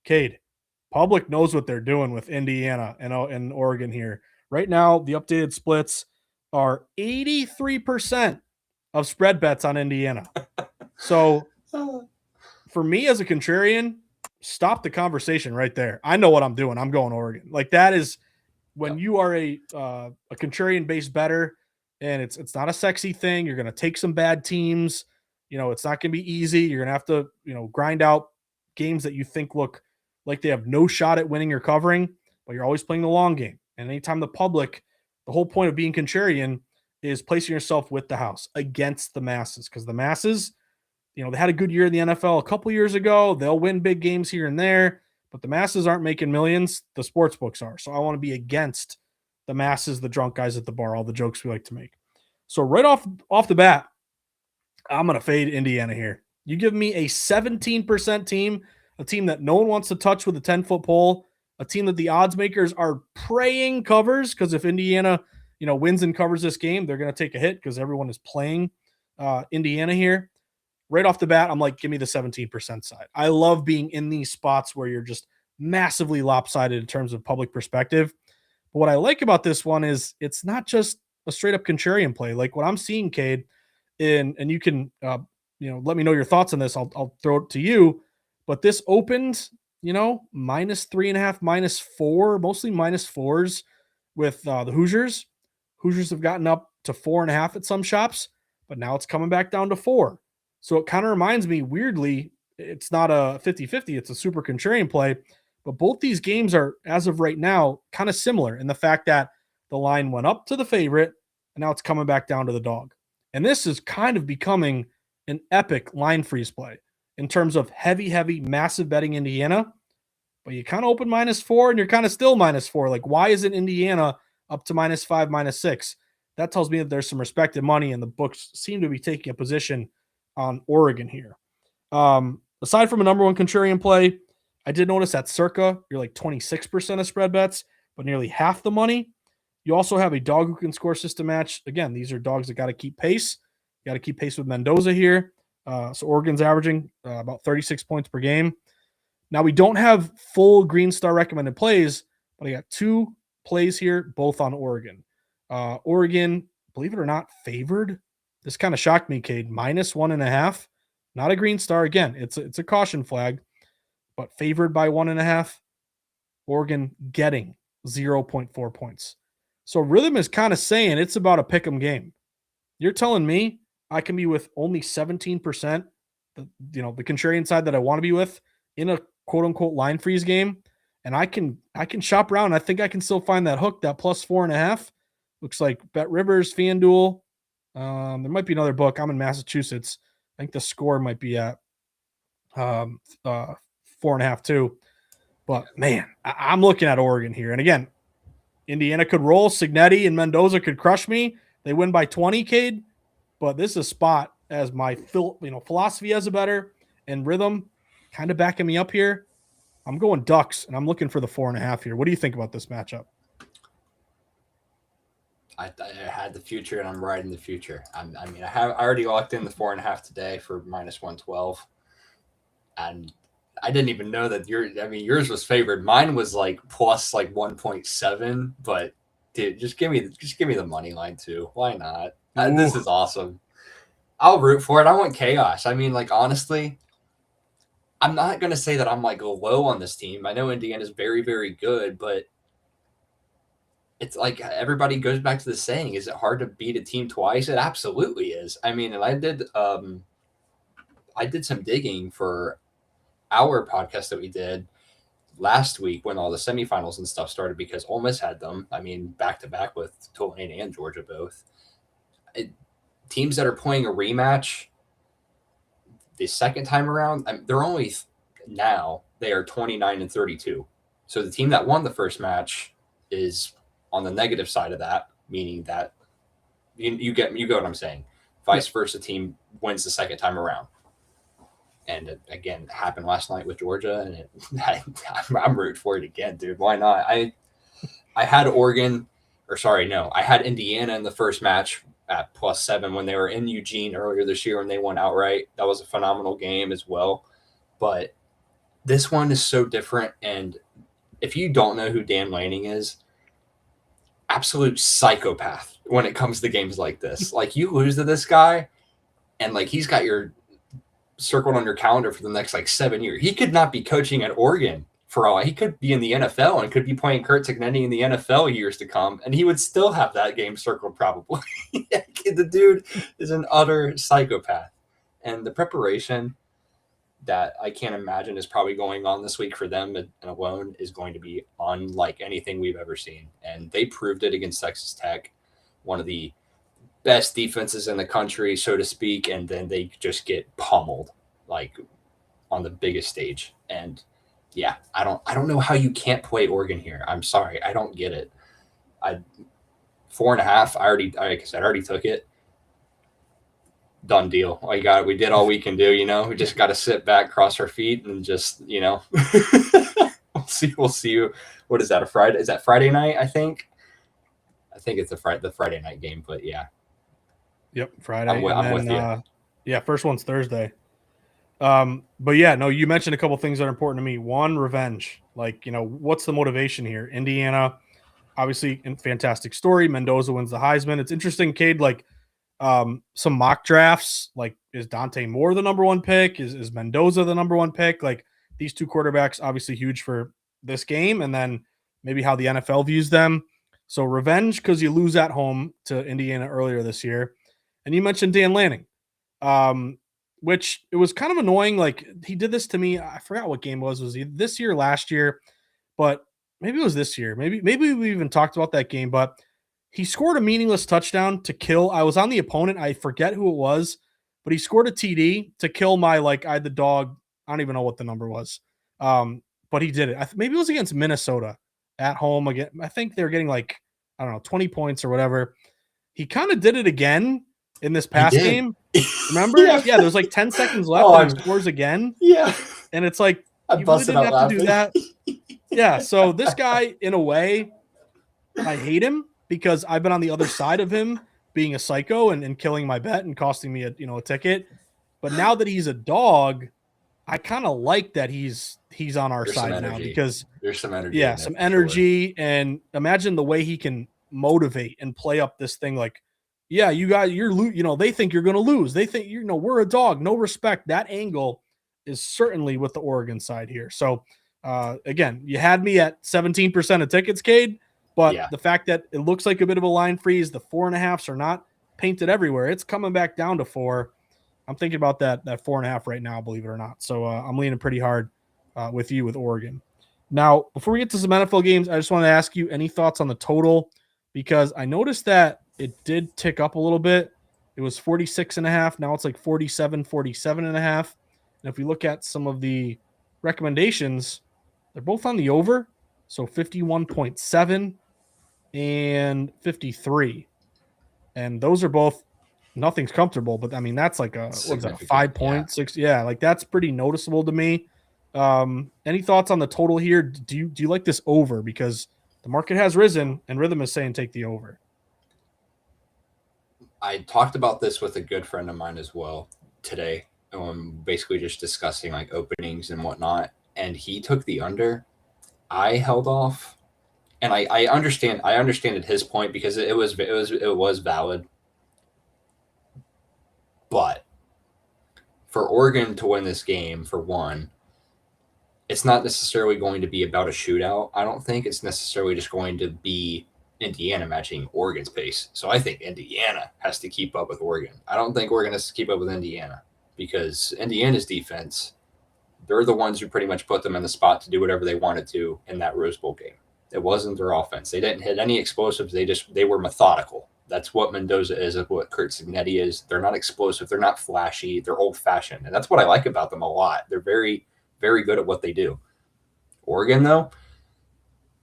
Cade, public knows what they're doing with Indiana and Oregon here. Right now, the updated splits are 83% of spread bets on Indiana. So for me as a contrarian, stop the conversation right there. I know what I'm doing. I'm going Oregon. Like that is when Yep. you are a contrarian based better, and it's not a sexy thing. You're going to take some bad teams. It's not going to be easy. You're going to have to grind out games that you think look like they have no shot at winning or covering, but you're always playing the long game. And anytime the whole point of being contrarian is placing yourself with the house against the masses, because the masses, they had a good year in the NFL a couple years ago. They'll win big games here and there, but the masses aren't making millions. The sports books are. So I want to be against the masses, the drunk guys at the bar, all the jokes we like to make. So right off the bat, I'm going to fade Indiana here. You give me a 17% team, a team that no one wants to touch with a 10-foot pole, a team that the odds makers are praying covers, because if Indiana, wins and covers this game, they're going to take a hit because everyone is playing Indiana here. Right off the bat, I'm like, give me the 17% side. I love being in these spots where you're just massively lopsided in terms of public perspective. But what I like about this one is it's not just a straight up contrarian play. Like what I'm seeing, Cade, and you can let me know your thoughts on this. I'll throw it to you. But this opened, -3.5, -4, mostly -4s with the Hoosiers. Hoosiers have gotten up to 4.5 at some shops, but now it's coming back down to 4. So it kind of reminds me, weirdly, it's not a 50-50, it's a super contrarian play. But both these games are, as of right now, kind of similar in the fact that the line went up to the favorite, and now it's coming back down to the dog. And this is kind of becoming an epic line freeze play in terms of heavy, massive betting Indiana. But you kind of open -4 and you're kind of still -4. Like, why isn't Indiana up to -5, -6? That tells me that there's some respected money, and the books seem to be taking a position on Oregon here. Aside from a number one contrarian play, I did notice that circa you're like 26% of spread bets, but nearly half the money. You also have a dog who can score system match. Again, these are dogs that got to keep pace. You got to keep pace with Mendoza here. So Oregon's averaging about 36 points per game. Now, we don't have full Green Star recommended plays, but I got 2 plays here, both on Oregon. Oregon, believe it or not, favored. This kind of shocked me, Cade. -1.5. Not a Green Star. Again, it's a caution flag, but favored by 1.5. Oregon getting 0.4 points. So Rithmm is kind of saying it's about a pick'em game. You're telling me I can be with only 17%, the contrarian side that I want to be with in a quote unquote line freeze game, and I can shop around. I think I can still find that hook, that +4.5. Looks like Bet Rivers, FanDuel. There might be another book. I'm in Massachusetts. I think the score might be at 4.5 too. But man, I'm looking at Oregon here. And again, Indiana could roll. Signetti and Mendoza could crush me. They win by 20, Cade. But this is a spot as my philosophy as a better and Rithmm kind of backing me up here. I'm going Ducks, and I'm looking for the 4.5 here. What do you think about this matchup? I had the future, and I'm riding the future. I already locked in the 4.5 today for -112, and I didn't even know that yours was favored. Mine was like plus like 1.7, but dude, just give me the money line too. Why not? This is awesome. I'll root for it. I want chaos. Honestly, I'm not going to say that I'm like low on this team. I know Indiana's very, very good, but it's like everybody goes back to the saying, is it hard to beat a team twice? It absolutely is. And I did some digging for our podcast that we did last week when all the semifinals and stuff started, because Ole Miss had them. Back to back with Tulane and Georgia both. Teams that are playing a rematch the second time around, they're only now they are 29-32. So the team that won the first match is on the negative side of that, meaning that you get what I'm saying. Vice versa team wins the second time around. And again, it happened last night with Georgia, and I'm rooting for it again, dude. Why not? I had I had Indiana in the first match at +7 when they were in Eugene earlier this year when they won outright. That was a phenomenal game as well. But this one is so different. And if you don't know who Dan Lanning is, absolute psychopath when it comes to games like this. Like, you lose to this guy, and like he's got your circled on your calendar for the next like 7 years. He could not be coaching at Oregon for all. He could be in the NFL and could be playing Kurt Cignetti in the NFL years to come, and he would still have that game circled probably. The dude is an utter psychopath, and the preparation that I can't imagine is probably going on this week for them and alone is going to be unlike anything we've ever seen. And they proved it against Texas Tech, one of the best defenses in the country, so to speak, and then they just get pummeled like on the biggest stage. And yeah, I don't know how you can't play Oregon here. I'm sorry, I don't get it. 4.5. Like I said, I already took it. Done deal. We did all we can do. We just got to sit back, cross our feet, and just we'll see. What is that? A Friday? Is that Friday night? I think it's the Friday night game. But yeah. Yep, Friday. I'm with you. Yeah, first one's Thursday. But yeah, no, you mentioned a couple things that are important to me. One, revenge. Like, what's the motivation here? Indiana, obviously, fantastic story. Mendoza wins the Heisman. It's interesting, Cade, like some mock drafts, like is Dante Moore the number one pick? Is Mendoza the number one pick? Like these two quarterbacks, obviously huge for this game, and then maybe how the NFL views them. So revenge because you lose at home to Indiana earlier this year. And you mentioned Dan Lanning, which it was kind of annoying. Like he did this to me. I forgot what game it was. Was he this year, last year? But maybe it was this year. Maybe we even talked about that game. But he scored a meaningless touchdown to kill. I was on the opponent. I forget who it was, but he scored a TD to kill my I had the dog. I don't even know what the number was. But he did it. Maybe it was against Minnesota at home again. I think they're getting 20 points or whatever. He kind of did it again in this past game. Remember? Yeah, there's 10 seconds left and he scores again. Yeah. And it's like, you really didn't have to do that. Yeah, so this guy, in a way, I hate him because I've been on the other side of him being a psycho and killing my bet and costing me a ticket. But now that he's a dog, I kind of like that he's on our side now because there's some energy. Yeah, some energy. Sure. And imagine the way he can motivate and play up this thing yeah, you guys, they think you're going to lose. They think, we're a dog, no respect. That angle is certainly with the Oregon side here. So, again, you had me at 17% of tickets, Cade, but the fact that it looks like a bit of a line freeze, the 4.5s are not painted everywhere. It's coming back down to 4. I'm thinking about that 4.5 right now, believe it or not. So I'm leaning pretty hard with you with Oregon. Now, before we get to some NFL games, I just want to ask you any thoughts on the total, because I noticed that it did tick up a little bit. It was 46.5. Now it's 47.5. And if we look at some of the recommendations, they're both on the over. So 51.7 and 53. And those are both, nothing's comfortable, but I mean, that's a 5.6. Yeah, that's pretty noticeable to me. Any thoughts on the total here? Do you like this over? Because the market has risen and Rithmm is saying take the over. I talked about this with a good friend of mine as well today. Basically just discussing openings and whatnot. And he took the under. I held off. And I understand at his point because it was valid. But for Oregon to win this game, for one, it's not necessarily going to be about a shootout. I don't think it's necessarily just going to be Indiana matching Oregon's pace. So I think Indiana has to keep up with Oregon. I don't think Oregon has to keep up with Indiana because Indiana's defense, they're the ones who pretty much put them in the spot to do whatever they wanted to in that Rose Bowl game. It wasn't their offense. They didn't hit any explosives. They were methodical. That's what Mendoza is, what Kurt Cignetti is. They're not explosive. They're not flashy. They're old-fashioned. And that's what I like about them a lot. They're very, very good at what they do. Oregon, though,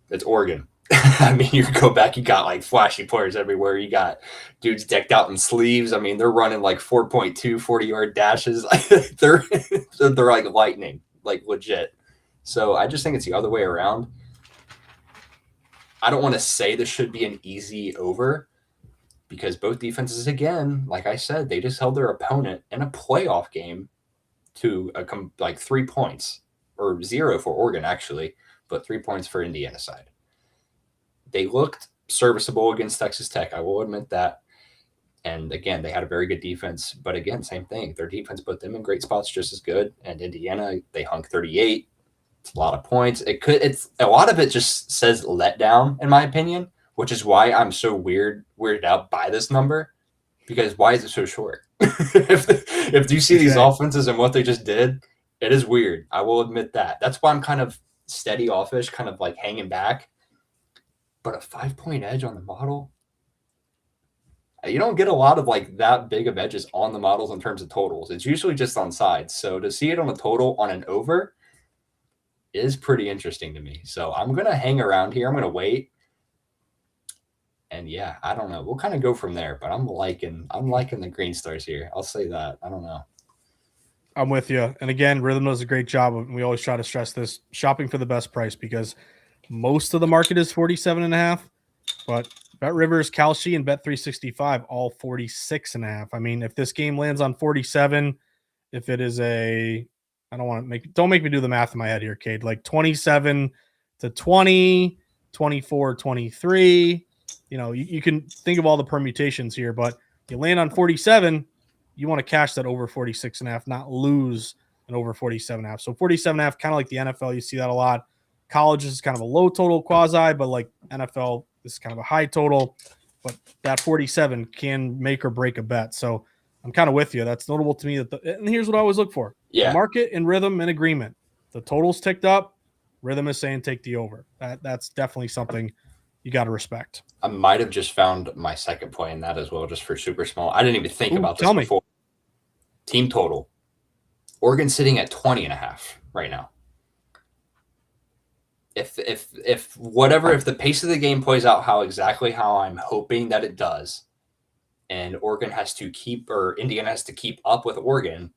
it's Oregon. I mean, you go back, you got flashy players everywhere. You got dudes decked out in sleeves. I mean, they're running 4.2 40-yard dashes. they're like lightning, legit. So I just think it's the other way around. I don't want to say this should be an easy over because both defenses, again, like I said, they just held their opponent in a playoff game to 3 points, or 0 for Oregon, actually, but 3 points for Indiana side. They looked serviceable against Texas Tech. I will admit that. And again, they had a very good defense, but again, same thing. Their defense put them in great spots just as good. And Indiana, they hung 38. It's a lot of points. It's a lot of it just says letdown, in my opinion, which is why I'm so weirded out by this number. Because why is it so short? if you see these offenses and what they just did, it is weird. I will admit that. That's why I'm kind of steady offish, kind of like hanging back. But a 5-point edge on the model, you don't get a lot of like that big of edges on the models in terms of totals. It's usually just on sides. So to see it on a total on an over is pretty interesting to me. So I'm going to hang around here. I'm going to wait. And yeah, I don't know. We'll kind of go from there, but I'm liking the green stars here. I'll say that. I don't know. I'm with you. And again, Rithmm does a great job of, and we always try to stress this, shopping for the best price, because most of the market is 47.5, but Bet Rivers, Kalshi, and Bet365 all 46.5. I mean, if this game lands on 47, if it is don't make me do the math in my head here, Cade, like 27 to 20, 24, 23, you can think of all the permutations here, but you land on 47, you want to cash that over 46.5, not lose an over 47.5. So 47.5, kind of like the NFL, you see that a lot. College is kind of a low total quasi, but like NFL, this is kind of a high total, but that 47 can make or break a bet. So I'm kind of with you. That's notable to me. And here's what I always look for. Yeah. The market and Rithmm in agreement. The total's ticked up. Rithmm is saying take the over. That's definitely something you got to respect. I might have just found my second point in that as well, just for super small. I didn't even think about this before. Team total. Oregon sitting at 20.5 right now. If the pace of the game plays out how I'm hoping that it does, and Indiana has to keep up with Oregon,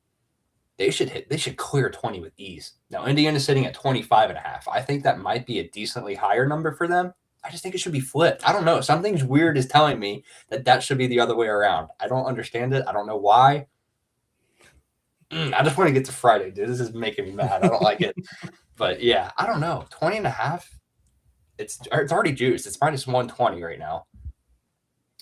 they should clear 20 with ease. Now Indiana's sitting at 25.5. I think that might be a decently higher number for them. I just think it should be flipped. I don't know. Something's weird is telling me that should be the other way around. I don't understand it. I don't know why. I just want to get to Friday, dude. This is making me mad. I don't like it. But yeah, I don't know. 20.5. It's already juiced. It's minus 120 right now.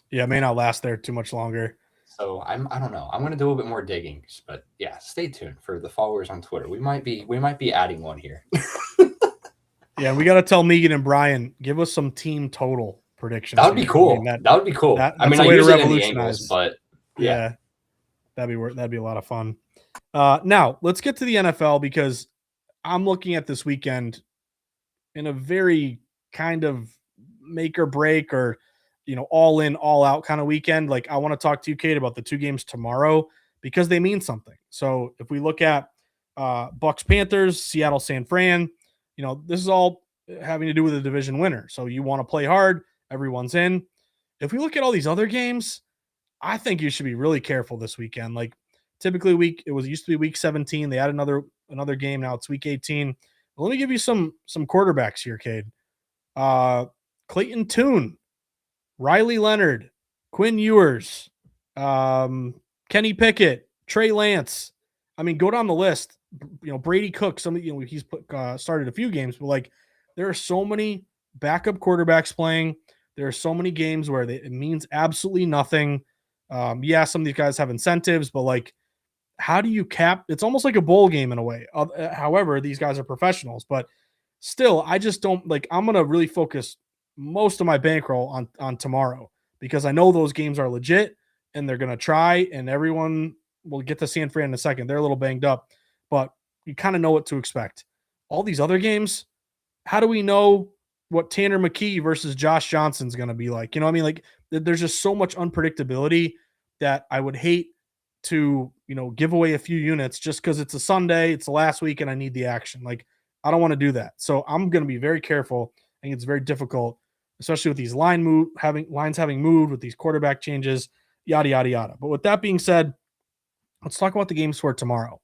Yeah, it may not last there too much longer. So I don't know. I'm going to do a little bit more digging, but yeah, stay tuned for the followers on Twitter. We might be adding one here. Yeah, we got to tell Megan and Brian, give us some team total predictions. That would be cool. That would be cool. I use it in the angles, but yeah, that'd be a lot of fun. Now let's get to the NFL, because I'm looking at this weekend in a very kind of make or break, or all in, all out kind of weekend. Like, I want to talk to you, Kate, about the two games tomorrow, because they mean something. So if we look at Bucks Panthers, Seattle San Fran, this is all having to do with the division winner. So you want to play hard, everyone's in. If we look at all these other games, I think you should be really careful this weekend. Like, typically it used to be week 17. They had another game. Now it's week 18. But let me give you some quarterbacks here, Cade. Clayton Tune, Riley Leonard, Quinn Ewers, Kenny Pickett, Trey Lance. I mean, go down the list. Brady Cook. He's started a few games, but like, there are so many backup quarterbacks playing. There are so many games where it means absolutely nothing. Some of these guys have incentives, but like, how do you cap? It's almost like a bowl game in a way. However, these guys are professionals, but still, I just don't like. I'm gonna really focus most of my bankroll on tomorrow, because I know those games are legit and they're gonna try, and everyone will get to San Fran in a second. They're a little banged up, but you kind of know what to expect. All these other games, how do we know what Tanner McKee versus Josh Johnson's going to be like? Like, there's just so much unpredictability that I would hate to, give away a few units just because it's a Sunday, it's the last week, and I need the action. Like, I don't want to do that. So I'm going to be very careful. I think it's very difficult, especially with these lines having moved, with these quarterback changes, yada, yada, yada. But with that being said, let's talk about the games for tomorrow.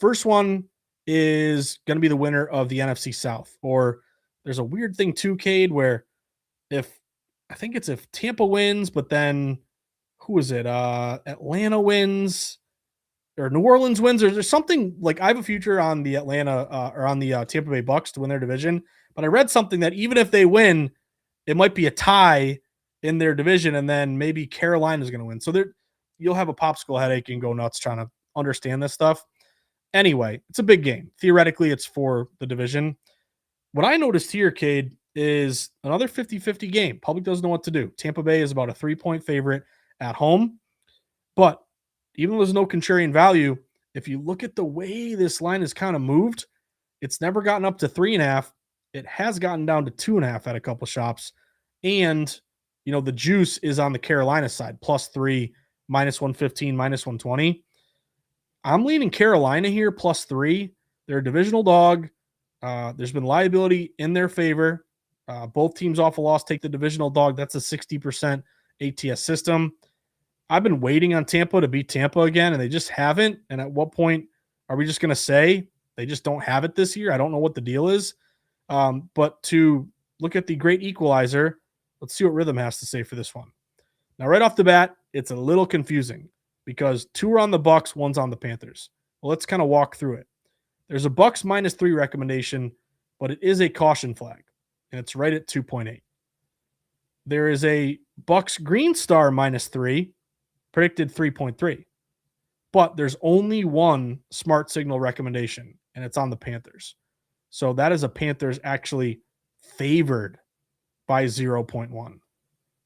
First one is going to be the winner of the NFC South. Or there's a weird thing too, Cade, where if Tampa wins, but then who is it? Atlanta wins or New Orleans wins, or there's something like, I have a future on the Atlanta or on the Tampa Bay Bucks to win their division. But I read something that even if they win, it might be a tie in their division, and then maybe Carolina's going to win. So you'll have a popsicle headache and go nuts trying to understand this stuff. Anyway, it's a big game. Theoretically, it's for the division. What I noticed here, Cade, is another 50-50 game. Public doesn't know what to do. Tampa Bay is about a 3-point favorite at home. But even though there's no contrarian value, if you look at the way this line has kind of moved, it's never gotten up to 3.5. It has gotten down to 2.5 at a couple shops. And, the juice is on the Carolina side, +3, -115, -120. I'm leaning Carolina here, +3. They're a divisional dog. There's been liability in their favor. Both teams off a loss take the divisional dog. That's a 60% ATS system. I've been waiting on Tampa to beat Tampa again, and they just haven't. And at what point are we just going to say they just don't have it this year? I don't know what the deal is. But to look at the great equalizer, let's see what Rithmm has to say for this one. Now, right off the bat, it's a little confusing because 2 are on the Bucks, 1's on the Panthers. Well, let's kind of walk through it. There's a Bucks -3 recommendation, but it is a caution flag, and it's right at 2.8. There is a Bucks Green Star -3, predicted 3.3. But there's only one smart signal recommendation, and it's on the Panthers. So that is a Panthers actually favored by 0.1.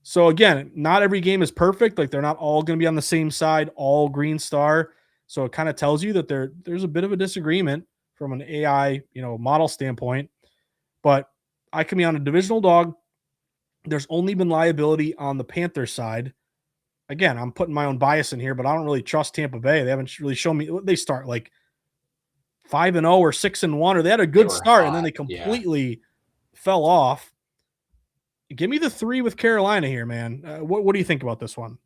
So again, not every game is perfect. Like they're not all going to be on the same side, all Green Star. So it kind of tells you that there's a bit of a disagreement from an AI, model standpoint. But I can be on a divisional dog. There's only been liability on the Panthers side. Again, I'm putting my own bias in here, but I don't really trust Tampa Bay. They haven't really shown me. They start like 5-0 or 6-1, or they had a good start and then they completely fell off. Give me the 3 with Carolina here, man. What do you think about this one?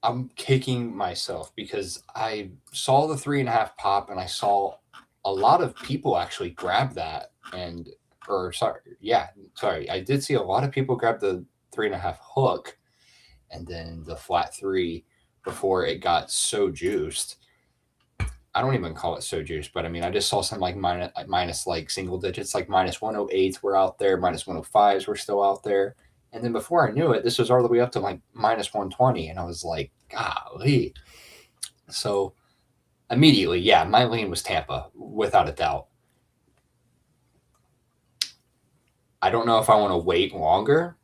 I'm kicking myself because I saw the 3.5 pop and I saw a lot of people actually grab that I did see a lot of people grab the 3.5 hook and then the flat 3 before it got so juiced. I don't even call it so juiced, but I mean, I just saw some like minus like single digits, like -108s were out there, -105s were still out there. And then before I knew it, this was all the way up to like -120. And I was like, golly. So immediately, yeah, my lean was Tampa without a doubt. I don't know if I want to wait longer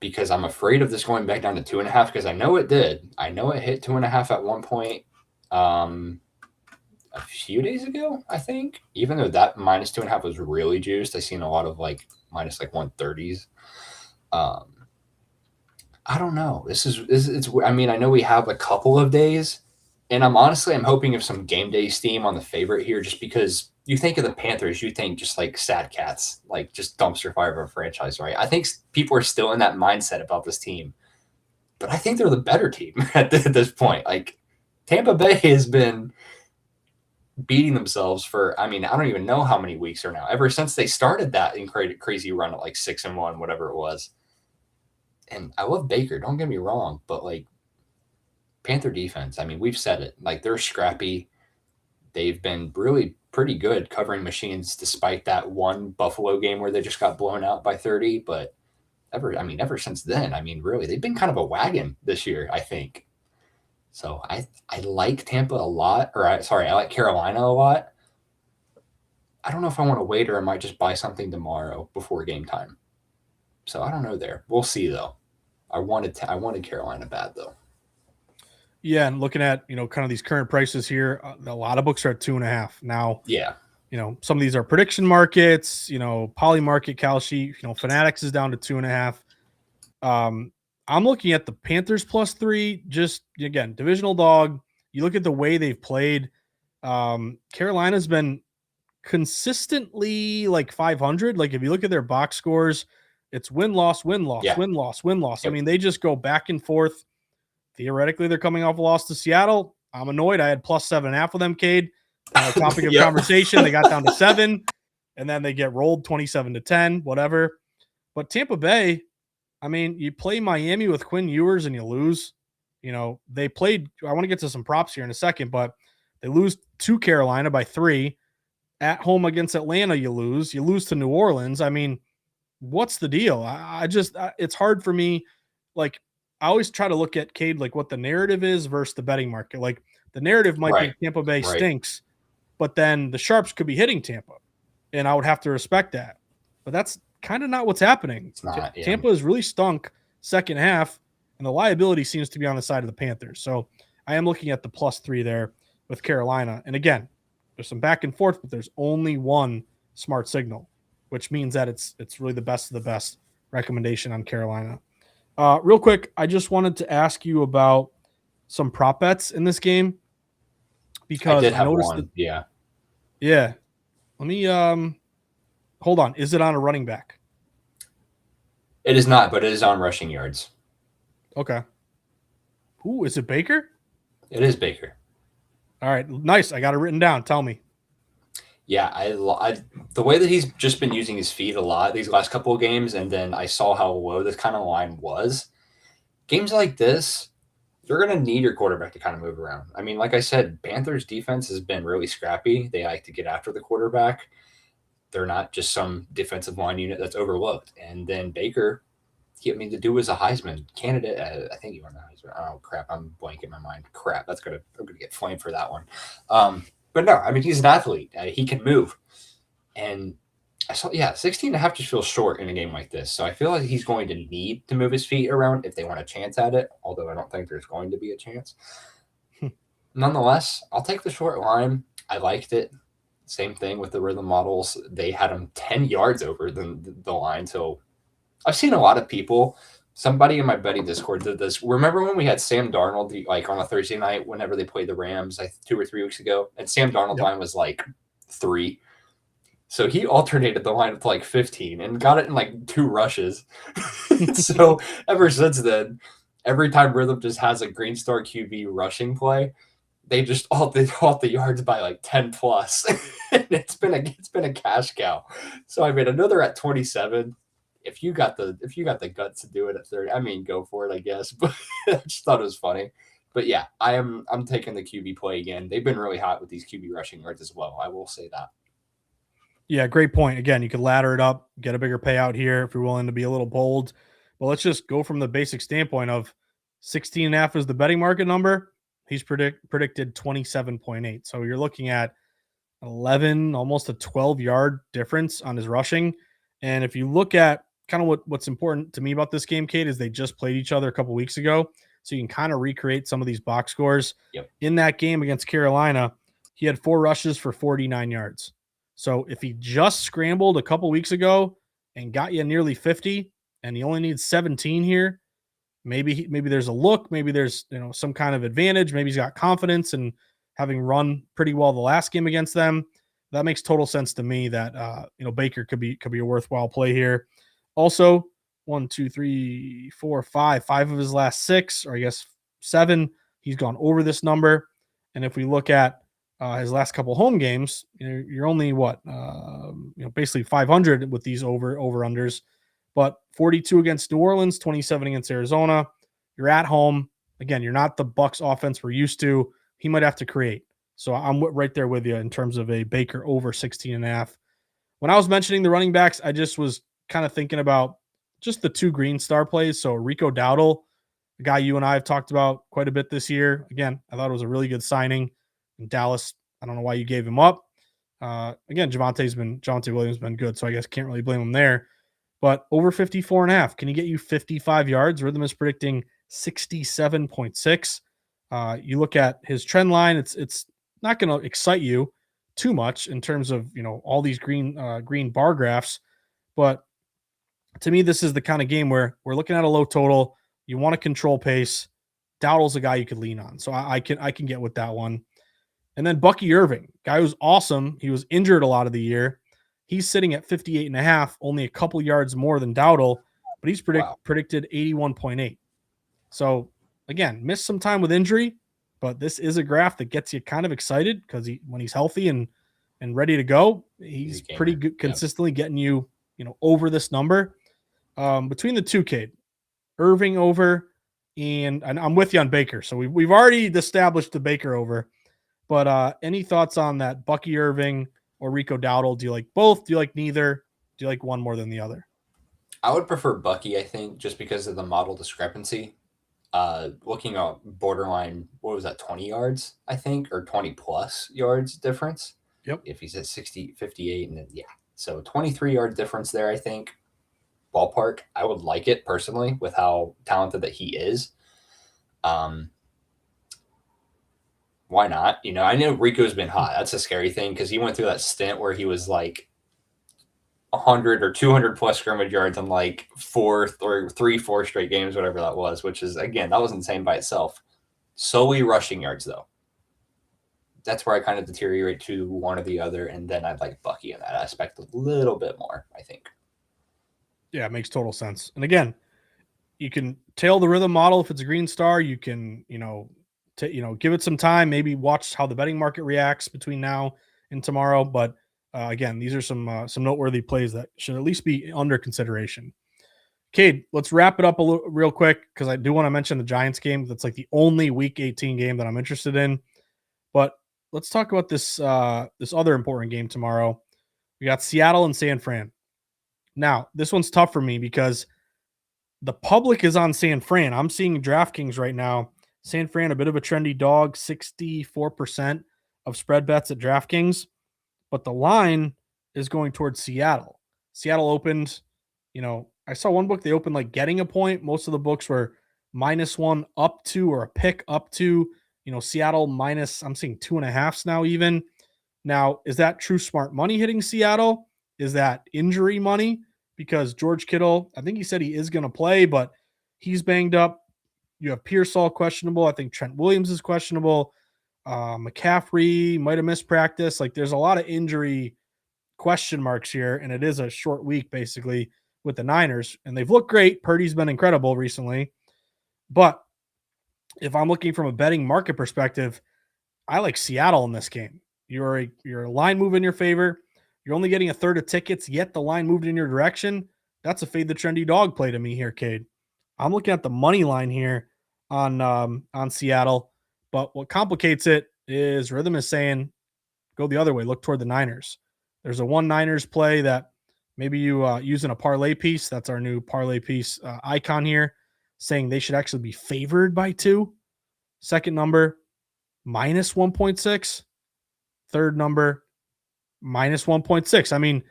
because I'm afraid of this going back down to 2.5 because I know it did. I know it hit 2.5 at one point. A few days ago, I think, even though that -2.5 was really juiced, I seen a lot of like minus like 130s. I don't know. It's. I mean, I know we have a couple of days, and I'm hoping of some game day steam on the favorite here, just because you think of the Panthers, you think just like sad cats, like just dumpster fire of a franchise, right? I think people are still in that mindset about this team, but I think they're the better team at this point. Like Tampa Bay has been beating themselves for, I mean, I don't even know how many weeks are now, ever since they started that crazy run at like 6-1, whatever it was. And I love Baker, don't get me wrong, but like Panther defense, I mean, we've said it, like they're scrappy. They've been really pretty good covering machines despite that one Buffalo game where they just got blown out by 30. But ever since then, I mean, really, they've been kind of a wagon this year, I think. So I like Tampa a lot, I like Carolina a lot. I don't know if I want to wait or I might just buy something tomorrow before game time. So I don't know there. We'll see though. I wanted Carolina bad though. Yeah, and looking at kind of these current prices here, a lot of books are at 2.5 now. Yeah, some of these are prediction markets. Poly Market, Kalshi. Fanatics is down to 2.5. I'm looking at the Panthers +3. Just again, divisional dog. You look at the way they've played. Carolina's been consistently like 500. Like if you look at their box scores, it's win-loss, win-loss, Yeah. win-loss, win-loss. Yep. I mean, they just go back and forth. Theoretically, they're coming off a loss to Seattle. I'm annoyed. I had +7.5 with them, Cade. Topic of Yep. conversation. They got down to 7, and then they get rolled 27-10, whatever. But Tampa Bay, I mean, you play Miami with Quinn Ewers and you lose. They played. I want to get to some props here in a second, but they lose to Carolina by 3. At home against Atlanta, you lose. You lose to New Orleans. I mean, what's the deal? I just it's hard for me. Like I always try to look at Cade like what the narrative is versus the betting market. Like the narrative might be Right. Tampa Bay Right. stinks, but then the Sharps could be hitting Tampa, and I would have to respect that. But that's kind of not what's happening. It's not. Yeah. Tampa has really stunk second half, and the liability seems to be on the side of the Panthers. So I am looking at the +3 there with Carolina. And again, there's some back and forth, but there's only one smart signal, which means that it's really the best of the best recommendation on Carolina. Real quick, I just wanted to ask you about some prop bets in this game I because did I have noticed one. that. Yeah. Yeah, let me hold on. Is it on a running back? It is not, but it is on rushing yards. Okay. Ooh, is it Baker? It is Baker. All right, nice. I got it written down. Tell me. Yeah, I the way that he's just been using his feet a lot these last couple of games, and then I saw how low this kind of line was. Games like this, you're going to need your quarterback to kind of move around. I mean, like I said, Panthers defense has been really scrappy. They like to get after the quarterback. They're not just some defensive line unit that's overlooked. And then Baker, the dude was a Heisman candidate. I think he won the Heisman. Oh crap, I'm blanking my mind. Crap, I'm gonna get flamed for that one. But no, I mean he's an athlete. He can move, and I saw 16 and a half just feels short in a game like this. So I feel like he's going to need to move his feet around if they want a chance at it. Although I don't think there's going to be a chance. Nonetheless, I'll take the short line. I liked it. Same thing with the rhythm models. They had him 10 yards over the line. So I've seen a lot of people. Somebody in my betting Discord did this. Remember when we had Sam Darnold like on a Thursday night whenever they played the Rams, like 2 or 3 weeks ago, and Sam Darnold line was like 3. So he alternated the line with like 15 and got it in like 2 rushes. So ever since then, every time Rhythm just has a Green Star QB rushing play, they just alt the yards by like 10 plus. And it's been a cash cow. So I mean, another at 27. If you got the guts to do it at 30, I mean, go for it, I guess. But I just thought it was funny. But yeah, I'm taking the QB play again. They've been really hot with these QB rushing yards as well. I will say that. Yeah, great point. Again, you could ladder it up, get a bigger payout here if you're willing to be a little bold. But let's just go from the basic standpoint of 16 and a half is the betting market number. He's predicted 27.8. So you're looking at 11, almost a 12-yard difference on his rushing. And if you look at kind of what's important to me about this game, Kate, is they just played each other a couple weeks ago. So you can kind of recreate some of these box scores. Yep. In that game against Carolina, he had 4 rushes for 49 yards. So if he just scrambled a couple weeks ago and got you nearly 50 and he only needs 17 here, maybe there's a look, maybe there's some kind of advantage, maybe he's got confidence and having run pretty well the last game against them. That makes total sense to me that Baker could be a worthwhile play here. Also, 1, 2, 3, 4, 5 of his last 6, or I guess 7, he's gone over this number. And if we look at his last couple home games, you're only basically 500 with these over unders, but 42 against New Orleans, 27 against Arizona. You're at home. Again, you're not the Bucs offense we're used to. He might have to create. So I'm right there with you in terms of a Baker over 16 and a half. When I was mentioning the running backs, I just was kind of thinking about just the 2 Green Star plays. So Rico Dowdle, the guy you and I have talked about quite a bit this year. Again, I thought it was a really good signing in Dallas. I don't know why you gave him up. Again, Javonte Williams has been good, so I guess can't really blame him there. But over 54 and a half, can he get you 55 yards? Rhythm is predicting 67.6. You look at his trend line, it's not going to excite you too much in terms of all these green bar graphs, but to me, this is the kind of game where we're looking at a low total. You want to control pace. Dowdle's a guy you could lean on, so I can get with that one. And then Bucky Irving, guy who's awesome. He was injured a lot of the year. He's sitting at 58 and a half, only a couple yards more than Dowdle, but he's predicted 81.8. So again, missed some time with injury, but this is a graph that gets you kind of excited because when he's healthy and ready to go, he's pretty good, consistently getting you over this number. Between the 2, Cade, Irving over, and I'm with you on Baker. So we've already established the Baker over. But any thoughts on that Bucky Irving or Rico Dowdle? Do you like both? Do you like neither? Do you like one more than the other? I would prefer Bucky, I think, just because of the model discrepancy. Looking at borderline, what was that, 20 yards, I think, or 20 plus yards difference. Yep. If he's at 60, 58, and then, yeah. So 23-yard difference there, I think. Ballpark. I would like it personally with how talented that he is. Um, why not? I know Rico's been hot. That's a scary thing because he went through that stint where he was like 100 or 200 plus scrimmage yards in like 4 straight games, whatever that was, which is, again, that was insane by itself. Solely rushing yards, though. That's where I kind of deteriorate to one or the other, and then I'd like Bucky in that aspect a little bit more, I think. Yeah, it makes total sense. And again, you can tail the Rithmm model if it's a green star. You can, give it some time. Maybe watch how the betting market reacts between now and tomorrow. But again, these are some noteworthy plays that should at least be under consideration. Cade, let's wrap it up real quick because I do want to mention the Giants game. That's like the only Week 18 game that I'm interested in. But let's talk about this other important game tomorrow. We got Seattle and San Fran. Now, this one's tough for me because the public is on San Fran. I'm seeing DraftKings right now. San Fran, a bit of a trendy dog, 64% of spread bets at DraftKings, but the line is going towards Seattle. Seattle opened, I saw one book, they opened like getting a point. Most of the books were -1 up to, or a pick up to, Seattle minus, I'm seeing 2.5s now even. Now, is that true smart money hitting Seattle? Is that injury money? Because George Kittle, I think he said he is going to play, but he's banged up. You have Pearsall questionable. I think Trent Williams is questionable. McCaffrey might have missed practice. Like there's a lot of injury question marks here, and it is a short week basically with the Niners, and they've looked great. Purdy's been incredible recently, but if I'm looking from a betting market perspective, I like Seattle in this game. You're a line move in your favor. You're only getting a third of tickets, yet the line moved in your direction. That's a fade the trendy dog play to me here, Cade. I'm looking at the money line here on Seattle, but what complicates it is Rithmm is saying go the other way, look toward the Niners. There's a one Niners play that maybe you use in a parlay piece. That's our new parlay piece icon here, saying they should actually be favored by 2. Second number, -1.6. Third number, -1.6. I mean,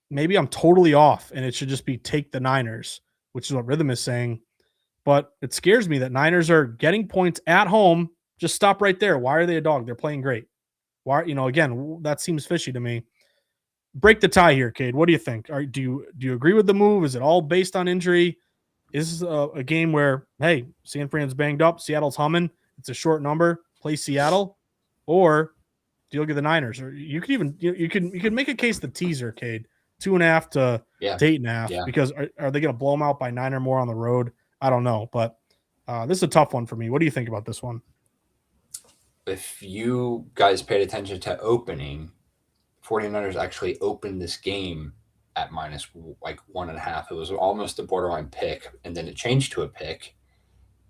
maybe I'm totally off and it should just be take the Niners, which is what Rithmm is saying. But it scares me that Niners are getting points at home. Just stop right there. Why are they a dog? They're playing great. Why, again, that seems fishy to me. Break the tie here, Cade. What do you think? Do you agree with the move? Is it all based on injury? Is this a game where, hey, San Fran's banged up, Seattle's humming, it's a short number, play Seattle? Or do you look at the Niners? Or you could even you can make a case the teaser, Cade, 2.5 to 8.5, Yeah. because are they going to blow them out by 9 or more on the road? I don't know, but this is a tough one for me. What do you think about this one? If you guys paid attention to opening, 49ers actually opened this game at minus like 1.5. It was almost a borderline pick, and then it changed to a pick,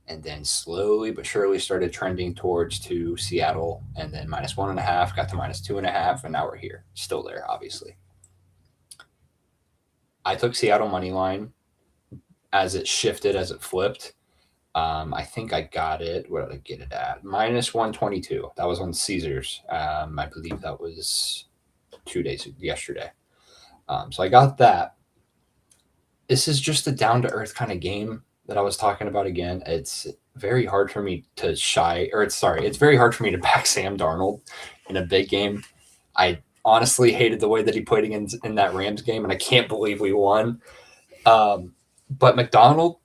and then slowly but surely started trending towards to Seattle, and then -1.5 got to -2.5, and now we're here, still there, obviously. I took Seattle money line as it shifted, as it flipped. I think I got it. What did I get it at? -122. That was on Caesars. I believe that was 2 days yesterday. So I got that. This is just a down to earth kind of game that I was talking about again. It's very hard for me to it's very hard for me to back Sam Darnold in a big game. I honestly hated the way that he played in that Rams game, and I can't believe we won. But McDonald,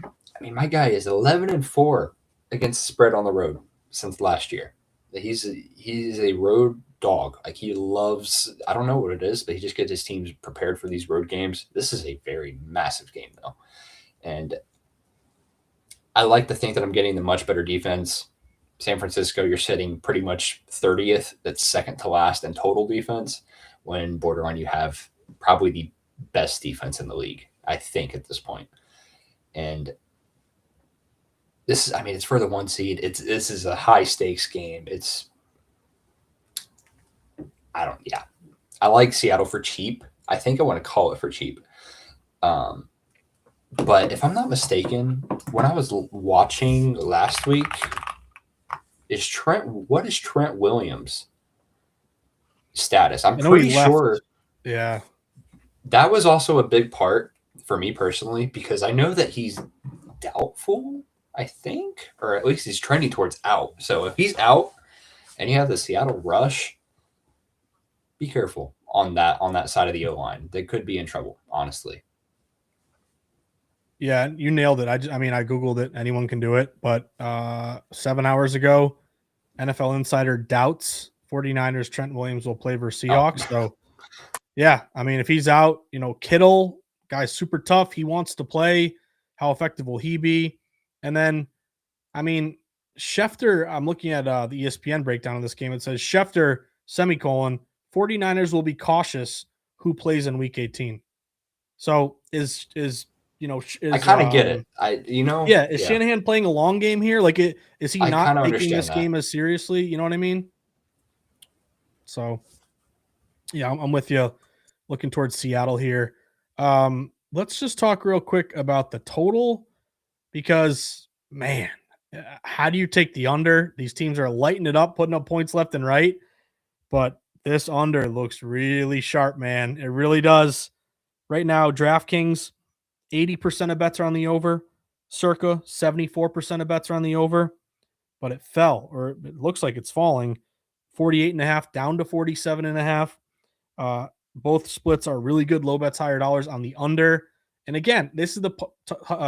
I mean, my guy is 11-4 against the spread on the road since last year. He's a road dog. Like he loves, I don't know what it is, but he just gets his teams prepared for these road games. This is a very massive game though. And I like to think that I'm getting the much better defense. San Francisco, you're sitting pretty much 30th. That's second to last in total defense, when borderline you have probably the best defense in the league, I think, at this point. And it's for the 1 seed. This is a high stakes game. I like Seattle for cheap. I think I want to call it for cheap. But if I'm not mistaken, when I was watching last week, what is Trent Williams' status? I'm I know he pretty left. sure Yeah. that was also a big part for me personally because I know that he's doubtful, I think, or at least he's trending towards out. So if he's out and you have the Seattle Rush, be careful on that side of the O line. They could be in trouble, honestly. Yeah, you nailed it. I mean, I Googled it. Anyone can do it. But 7 hours ago, NFL Insider doubts 49ers Trent Williams will play versus Seahawks. Oh. So, yeah, I mean, if he's out, Kittle, guy's super tough. He wants to play. How effective will he be? And then, I mean, Schefter, I'm looking at the ESPN breakdown of this game. It says Schefter, semicolon, 49ers will be cautious who plays in week 18. So is I kind of get it. Is Shanahan playing a long game here? Like, is he I not kinda taking this understand that. game as seriously? You know what I mean? So, yeah, I'm with you. Looking towards Seattle here. Let's just talk real quick about the total because, man, how do you take the under? These teams are lighting it up, putting up points left and right, but this under looks really sharp, man. It really does. Right now, DraftKings, 80% of bets are on the over, circa 74% of bets are on the over, but it fell, or it looks like it's falling, 48.5 down to 47.5. Both splits are really good low bets, higher dollars on the under. And again, this is the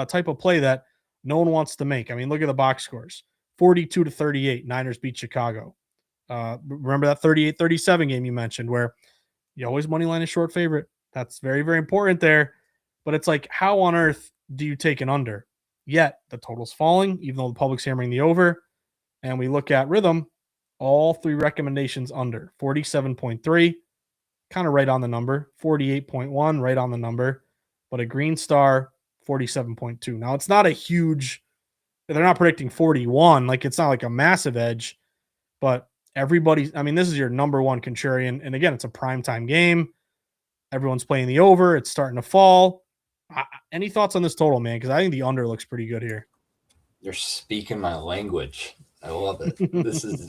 type of play that no one wants to make. I mean, look at the box scores 42 to 38. Niners beat Chicago. Remember that 38-37 game you mentioned where you always money line a short favorite. That's very, very important there. But it's like, how on earth do you take an under? Yet the total's falling, even though the public's hammering the over. And we look at Rithmm, all three recommendations under 47.3, kind of right on the number, 48.1, right on the number, but a green star, 47.2. Now, it's not a huge, they're not predicting 41, like it's not like a massive edge, but everybody, I mean, this is your number one contrarian. And again, it's a primetime game. Everyone's playing the over. It's starting to fall. Any thoughts on this total, man? Because I think the under looks pretty good here. You're speaking my language. I love it.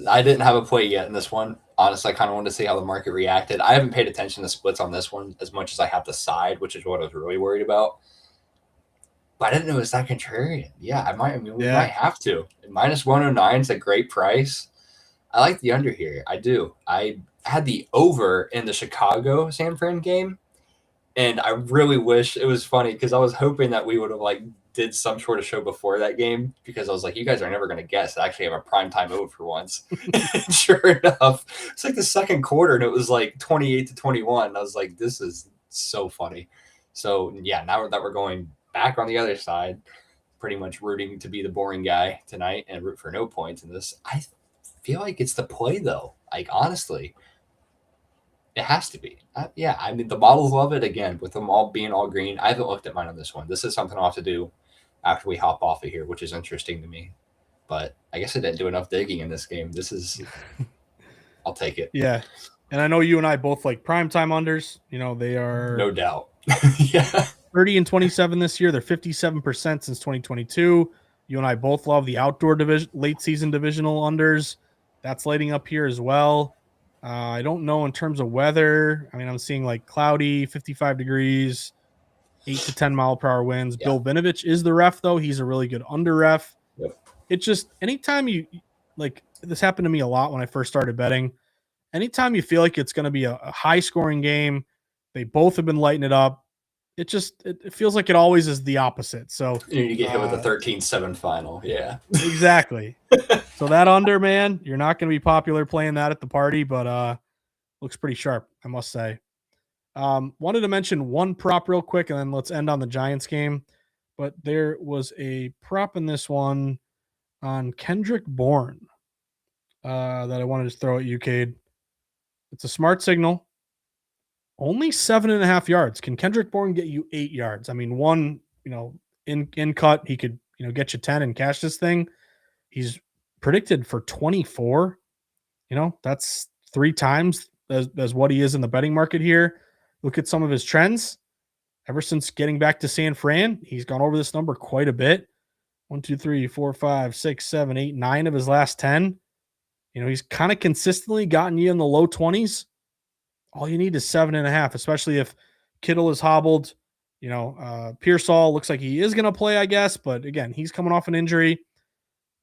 I didn't have a play yet in this one. Honestly, I kind of wanted to see how the market reacted. I haven't paid attention to splits on this one as much as I have the side, which is what I was really worried about. But I didn't know it was that contrarian. Yeah, we might have to. Minus 109 is a great price. I like the under here. I do. I had the over in the Chicago San Fran game, and I really wish it was funny because I was hoping that we would have did some sort of show before that game because I was like, you guys are never going to guess. I actually have a primetime over for once. Sure enough, it's like the second quarter and it was like 28 to 21. I was like, this is so funny. So yeah, now that we're going back on the other side, pretty much rooting to be the boring guy tonight and root for no points in this. I feel like it's the play though. Like honestly, it has to be. Yeah, I mean, the models love it again with them all being all green. I haven't looked at mine on this one. This is something I'll have to do after we hop off of here, which is interesting to me. But I guess I didn't do enough digging in this game. I'll take it. Yeah. And I know you and I both like primetime unders. They are. No doubt. Yeah. 30 and 27 this year. They're 57% since 2022. You and I both love the outdoor late season divisional unders. That's lighting up here as well. I don't know in terms of weather. I mean, I'm seeing like cloudy, 55 degrees, 8 to 10 mile per hour winds. Yeah. Bill Vinovich is the ref, though. He's a really good under ref. Yep. It's just anytime this happened to me a lot when I first started betting. Anytime you feel like it's going to be a high scoring game, they both have been lighting it up. It feels like it always is the opposite. So you get hit with a 13-7 final. Yeah, exactly. So that under, man, you're not going to be popular playing that at the party, but looks pretty sharp, I must say. Wanted to mention one prop real quick, and then let's end on the Giants game. But there was a prop in this one on Kendrick Bourne that I wanted to throw at you, Cade. It's a smart signal. Only 7.5 yards. Can Kendrick Bourne get you 8 yards? I mean, one, in cut, he could, get you 10 and cash this thing. He's predicted for 24. That's 3 times as what he is in the betting market here. Look at some of his trends. ever since getting back to San Fran, he's gone over this number quite a bit. 1, 2, 3, 4, 5, 6, 7, 8, 9 of his last 10. He's kind of consistently gotten you in the low 20s. All you need is 7.5, especially if Kittle is hobbled. Pearsall looks like he is going to play, I guess. But again, he's coming off an injury.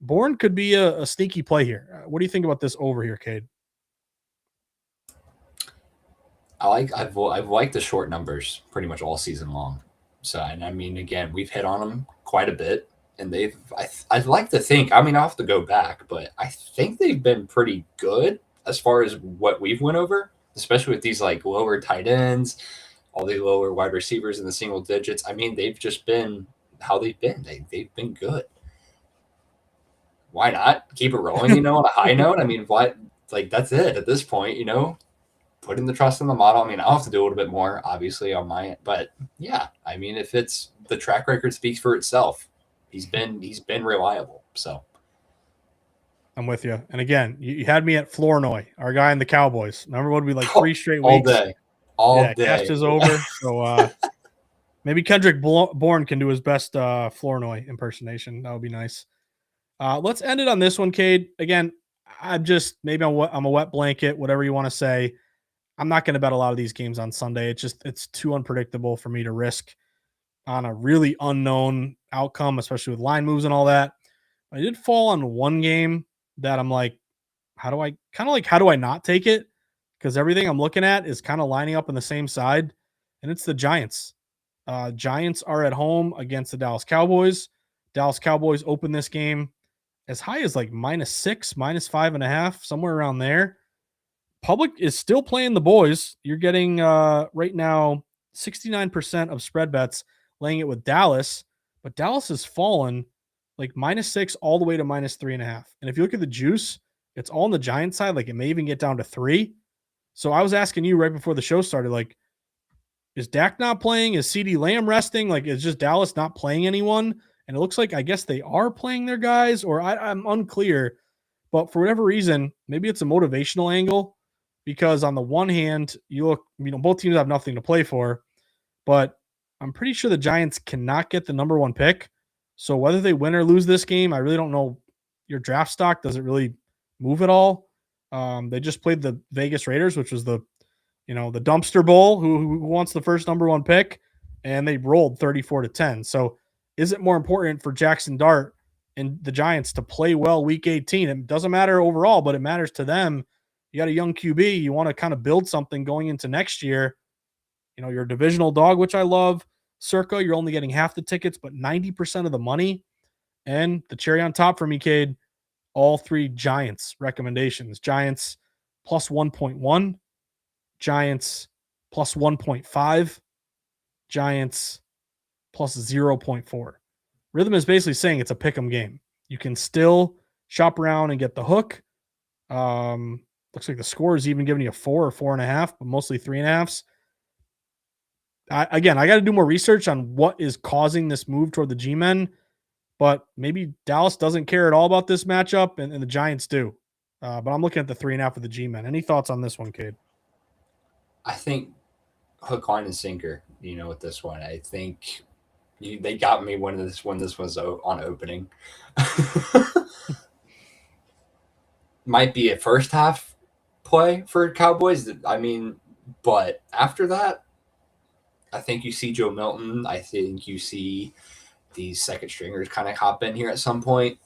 Bourne could be a sneaky play here. What do you think about this over here, Cade? I've liked the short numbers pretty much all season long. So, and I mean, again, we've hit on them quite a bit, and I'd like to think. I mean, I'll have to go back, but I think they've been pretty good as far as what we've went over, especially with these like lower tight ends, all the lower wide receivers in the single digits. I mean, they've just been how they've been. They've been good. Why not keep it rolling? On a high note. I mean, what? Like that's it at this point. Putting the trust in the model. I mean, I'll have to do a little bit more, obviously, on my end. But yeah, I mean, if it's the track record speaks for itself, he's been reliable. So I'm with you. And again, you had me at Flournoy, our guy in the Cowboys. Remember what would be like 3 straight all weeks? day. All day. Cast is over. So maybe Kendrick Bourne can do his best Flournoy impersonation. That would be nice. Let's end it on this one, Cade. Again, I'm a wet blanket, whatever you want to say. I'm not going to bet a lot of these games on Sunday. It's too unpredictable for me to risk on a really unknown outcome, especially with line moves and all that. I did fall on one game that I'm like, how do I not take it? Because everything I'm looking at is kind of lining up on the same side, and it's the Giants. Giants are at home against the Dallas Cowboys. Dallas Cowboys open this game as high as like -6, -5.5, somewhere around there. Public is still playing the boys. You're getting right now 69% of spread bets laying it with Dallas, but Dallas has fallen like -6 all the way to -3.5. And if you look at the juice, it's all on the Giants side. Like it may even get down to 3. So I was asking you right before the show started, like, is Dak not playing? Is CeeDee Lamb resting? Like, is just Dallas not playing anyone? And it looks like I guess they are playing their guys, or I'm unclear. But for whatever reason, maybe it's a motivational angle. Because on the one hand, both teams have nothing to play for, but I'm pretty sure the Giants cannot get the number 1 pick. So whether they win or lose this game, I really don't know. Your draft stock, does it really move at all? They just played the Vegas Raiders, which was the dumpster bowl, who wants the first number 1 pick, and they rolled 34-10. So is it more important for Jackson Dart and the Giants to play well week 18? It doesn't matter overall, but it matters to them. You got a young QB. You want to kind of build something going into next year. You're a divisional dog, which I love. Circa, you're only getting half the tickets, but 90% of the money. And the cherry on top for me, Cade, all 3 Giants recommendations. Giants plus 1.1. Giants plus 1.5. Giants plus 0.4. Rithmm is basically saying it's a pick'em game. You can still shop around and get the hook. Looks like the score is even giving you a 4 or 4.5, but mostly 3.5s. I got to do more research on what is causing this move toward the G-men, but maybe Dallas doesn't care at all about this matchup, and the Giants do. But I'm looking at the 3.5 of the G-men. Any thoughts on this one, Cade? I think hook, line, and sinker. With this one, I think they got me when this was on opening. Might be a first half play for Cowboys. I mean, but after that, I think you see Joe Milton. I think you see these second stringers kind of hop in here at some point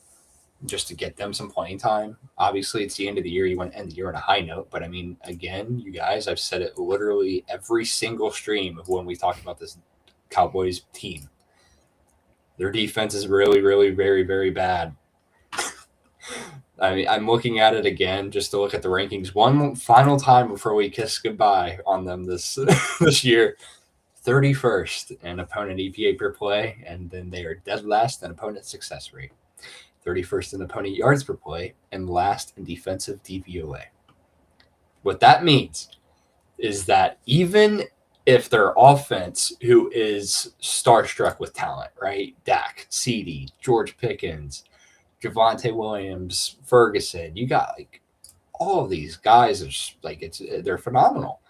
just to get them some playing time. Obviously, it's the end of the year. You want to end the year on a high note. But I mean, again, you guys, I've said it literally every single stream of when we talked about this Cowboys team. Their defense is really, really, very, very bad. I mean, I'm looking at it again just to look at the rankings one final time before we kiss goodbye on them this year. 31st in opponent EPA per play, and then they are dead last in opponent success rate. 31st in opponent yards per play, and last in defensive DVOA. What that means is that even if their offense, who is starstruck with talent, right? Dak, CeeDee, George Pickens, Javonte Williams, Ferguson, you got like all of these guys are like they're phenomenal.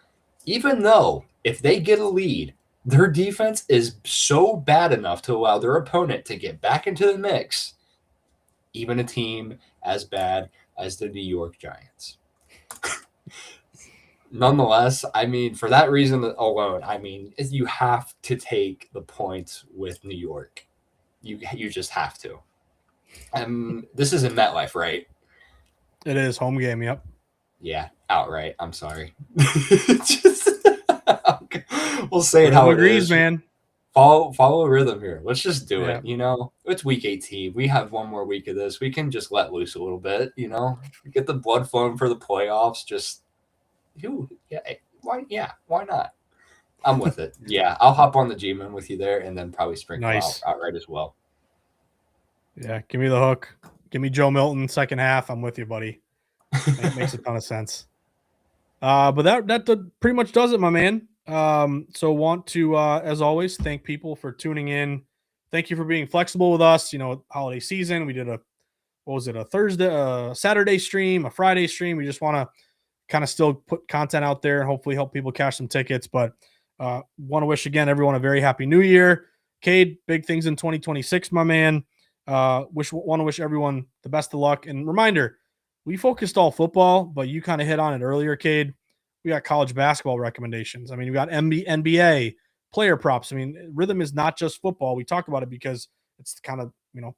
Even though if they get a lead Their defense is so bad enough to allow their opponent to get back into the mix, even a team as bad as the New York Giants. Nonetheless, I mean, for that reason alone, I mean, you have to take the points with New York. You just have to. This is in MetLife, right? It is home game. Yep. Yeah, outright. I'm sorry. Just, we'll say it Rhythm how it agrees, is. man. Follow rhythm here. Let's just do Yeah. it. It's week 18. We have one more week of this. We can just let loose a little bit. Get the blood flowing for the playoffs. Just why not? I'm with it. Yeah, I'll hop on the G-Man with you there, and then probably sprinkle Nice. outright as well. Yeah. Give me the hook. Give me Joe Milton second half. I'm with you, buddy. Makes a ton of sense. But that pretty much does it, my man. So want to, as always, thank people for tuning in. Thank you for being flexible with us. Holiday season. We did a Thursday, Saturday stream, a Friday stream. We just want to kind of still put content out there and hopefully help people cash some tickets. But want to wish again everyone a very happy new year. Cade, big things in 2026, my man. Want to wish everyone the best of luck. And reminder, we focused all football, but you kind of hit on it earlier, Cade. We got college basketball recommendations. I mean, we got NBA player props. I mean, Rhythm is not just football. We talked about it because it's kind of,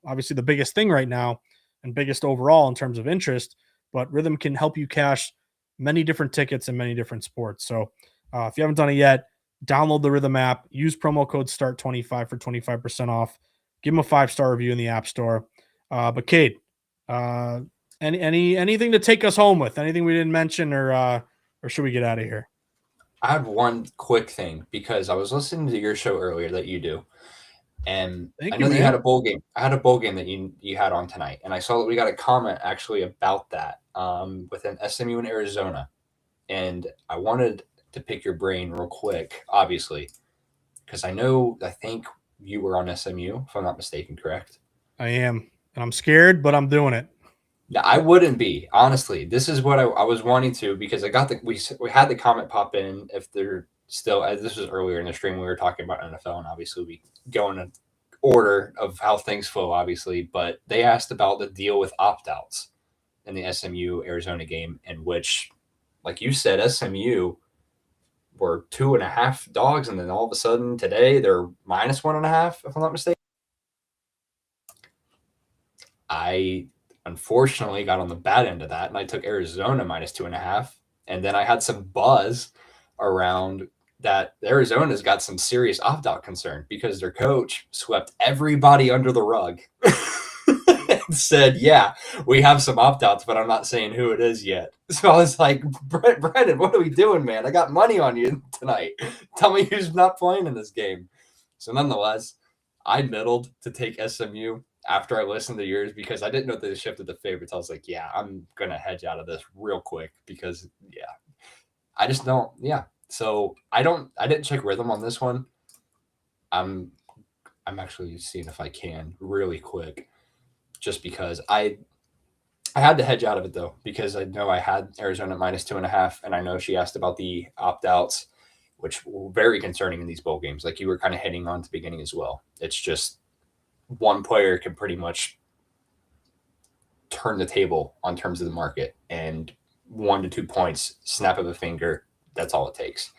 obviously the biggest thing right now and biggest overall in terms of interest, but Rhythm can help you cash many different tickets in many different sports. So if you haven't done it yet, download the Rhythm app, use promo code START25 for 25% off. Give them a 5-star review in the App Store. But Cade, anything to take us home with? Anything we didn't mention, or should we get out of here? I have one quick thing because I was listening to your show earlier that you do, and Thank I you, know that you had man. a bowl game. I had a bowl game that you had on tonight, and I saw that we got a comment actually about that with an SMU in Arizona, and I wanted to pick your brain real quick, obviously, because I think you were on SMU, if I'm not mistaken, correct? I am, and I'm scared, but I'm doing it. No, I wouldn't be, honestly. This is what I was wanting to, because I got we had the comment pop in if they're still. This was earlier in the stream, we were talking about NFL, and obviously we go in an order of how things flow, obviously. But they asked about the deal with opt outs in the SMU Arizona game, in which, like you said, SMU were 2.5 dogs, and then all of a sudden today they're -1.5, if I'm not mistaken. I unfortunately got on the bad end of that, and I took Arizona -2.5. And then I had some buzz around that Arizona's got some serious opt out concern because their coach swept everybody under the rug and said, "Yeah, we have some opt outs, but I'm not saying who it is yet." So I was like, Brendan, what are we doing, man? I got money on you tonight. Tell me who's not playing in this game. So nonetheless, I middled to take SMU after I listened to yours because I didn't know they shifted the favorites. I was like, yeah, I'm gonna hedge out of this real quick because I just don't. Yeah, so I didn't check rhythm on this one. I'm actually seeing if I can really quick, just because I had to hedge out of it though because I know I had Arizona -2.5, and I know she asked about the opt outs, which were very concerning in these bowl games. Like you were kind of hitting on at the beginning as well. It's just one player can pretty much turn the table on terms of the market, and 1 to 2 points, snap of a finger, that's all it takes.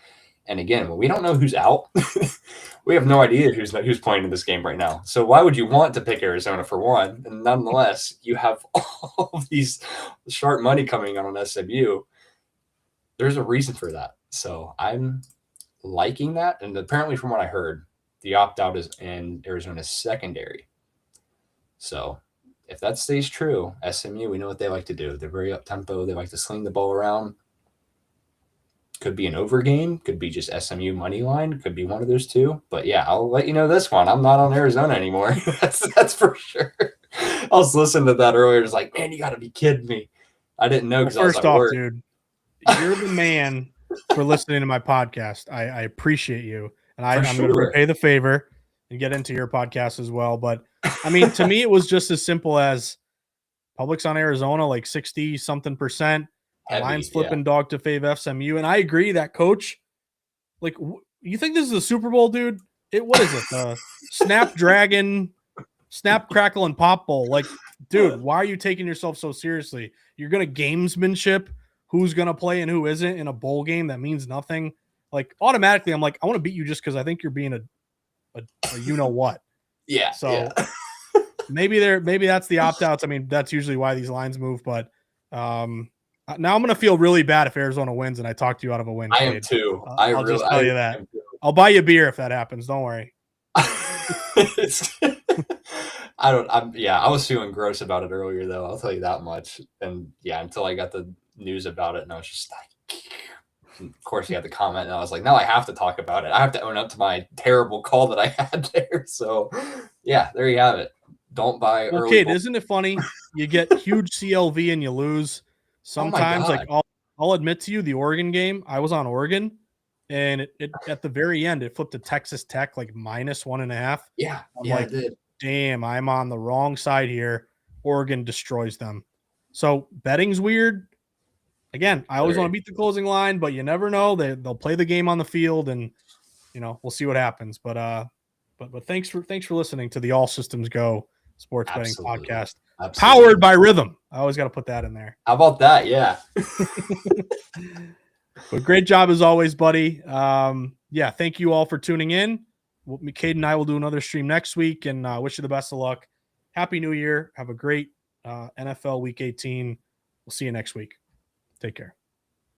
And again, when we don't know who's out, we have no idea who's playing in this game right now. So why would you want to pick Arizona for one? And nonetheless, you have all of these sharp money coming on SMU. There's a reason for that. So I'm liking that. And apparently, from what I heard, the opt out is in Arizona's secondary. So if that stays true, SMU, we know what they like to do. They're very up tempo. They like to sling the ball around. Could be an over game. Could be just SMU money line. Could be one of those two. But yeah, I'll let you know this one. I'm not on Arizona anymore. that's for sure. I was listening to that earlier. It's like, man, you got to be kidding me. I didn't know Well, because I was first at off, work. dude, you're the man for listening to my podcast. I appreciate you, and I'm going to repay the favor and get into your podcast as well. But I mean, to me, it was just as simple as Publix on Arizona, like 60 something percent. Heavy, Lions flipping dog to fave SMU, and I agree that coach, like You think this is a Super Bowl, dude? What is it? Snapdragon, Snap, Crackle, and Pop Bowl. Like, dude, why are you taking yourself so seriously? You're gonna gamesmanship who's gonna play and who isn't in a bowl game that means nothing. Like, automatically, I'm like, I want to beat you just because I think you're being a you know what. Yeah. So maybe that's the opt outs. I mean, that's usually why these lines move. But now I'm gonna feel really bad if Arizona wins and I talk to you out of a win. I am too. I'll just tell you that. I'll buy you a beer if that happens. Don't worry. I was feeling gross about it earlier though. I'll tell you that much. And yeah, until I got the news about it, and I was just like, of course, you had the comment, and I was like, now I have to talk about it. I have to own up to my terrible call that I had there. So yeah, there you have it. Don't buy early. Okay, isn't it funny? You get huge CLV and you lose. Sometimes, like I'll admit to you, the Oregon game, I was on Oregon, and it at the very end it flipped to Texas Tech like -1.5. Yeah, I'm like, it did. Damn, I'm on the wrong side here. Oregon destroys them. So betting's weird. Again, I always want to beat the closing line, but you never know. They'll play the game on the field, and we'll see what happens. But thanks for listening to the All Systems Go Sports Betting Podcast. Absolutely. Powered by Rithmm. I always got to put that in there. How about that? Yeah. But great job as always, buddy. Yeah, thank you all for tuning in. Cade and I will do another stream next week, and wish you the best of luck. Happy New Year. Have a great NFL Week 18. We'll see you next week. Take care.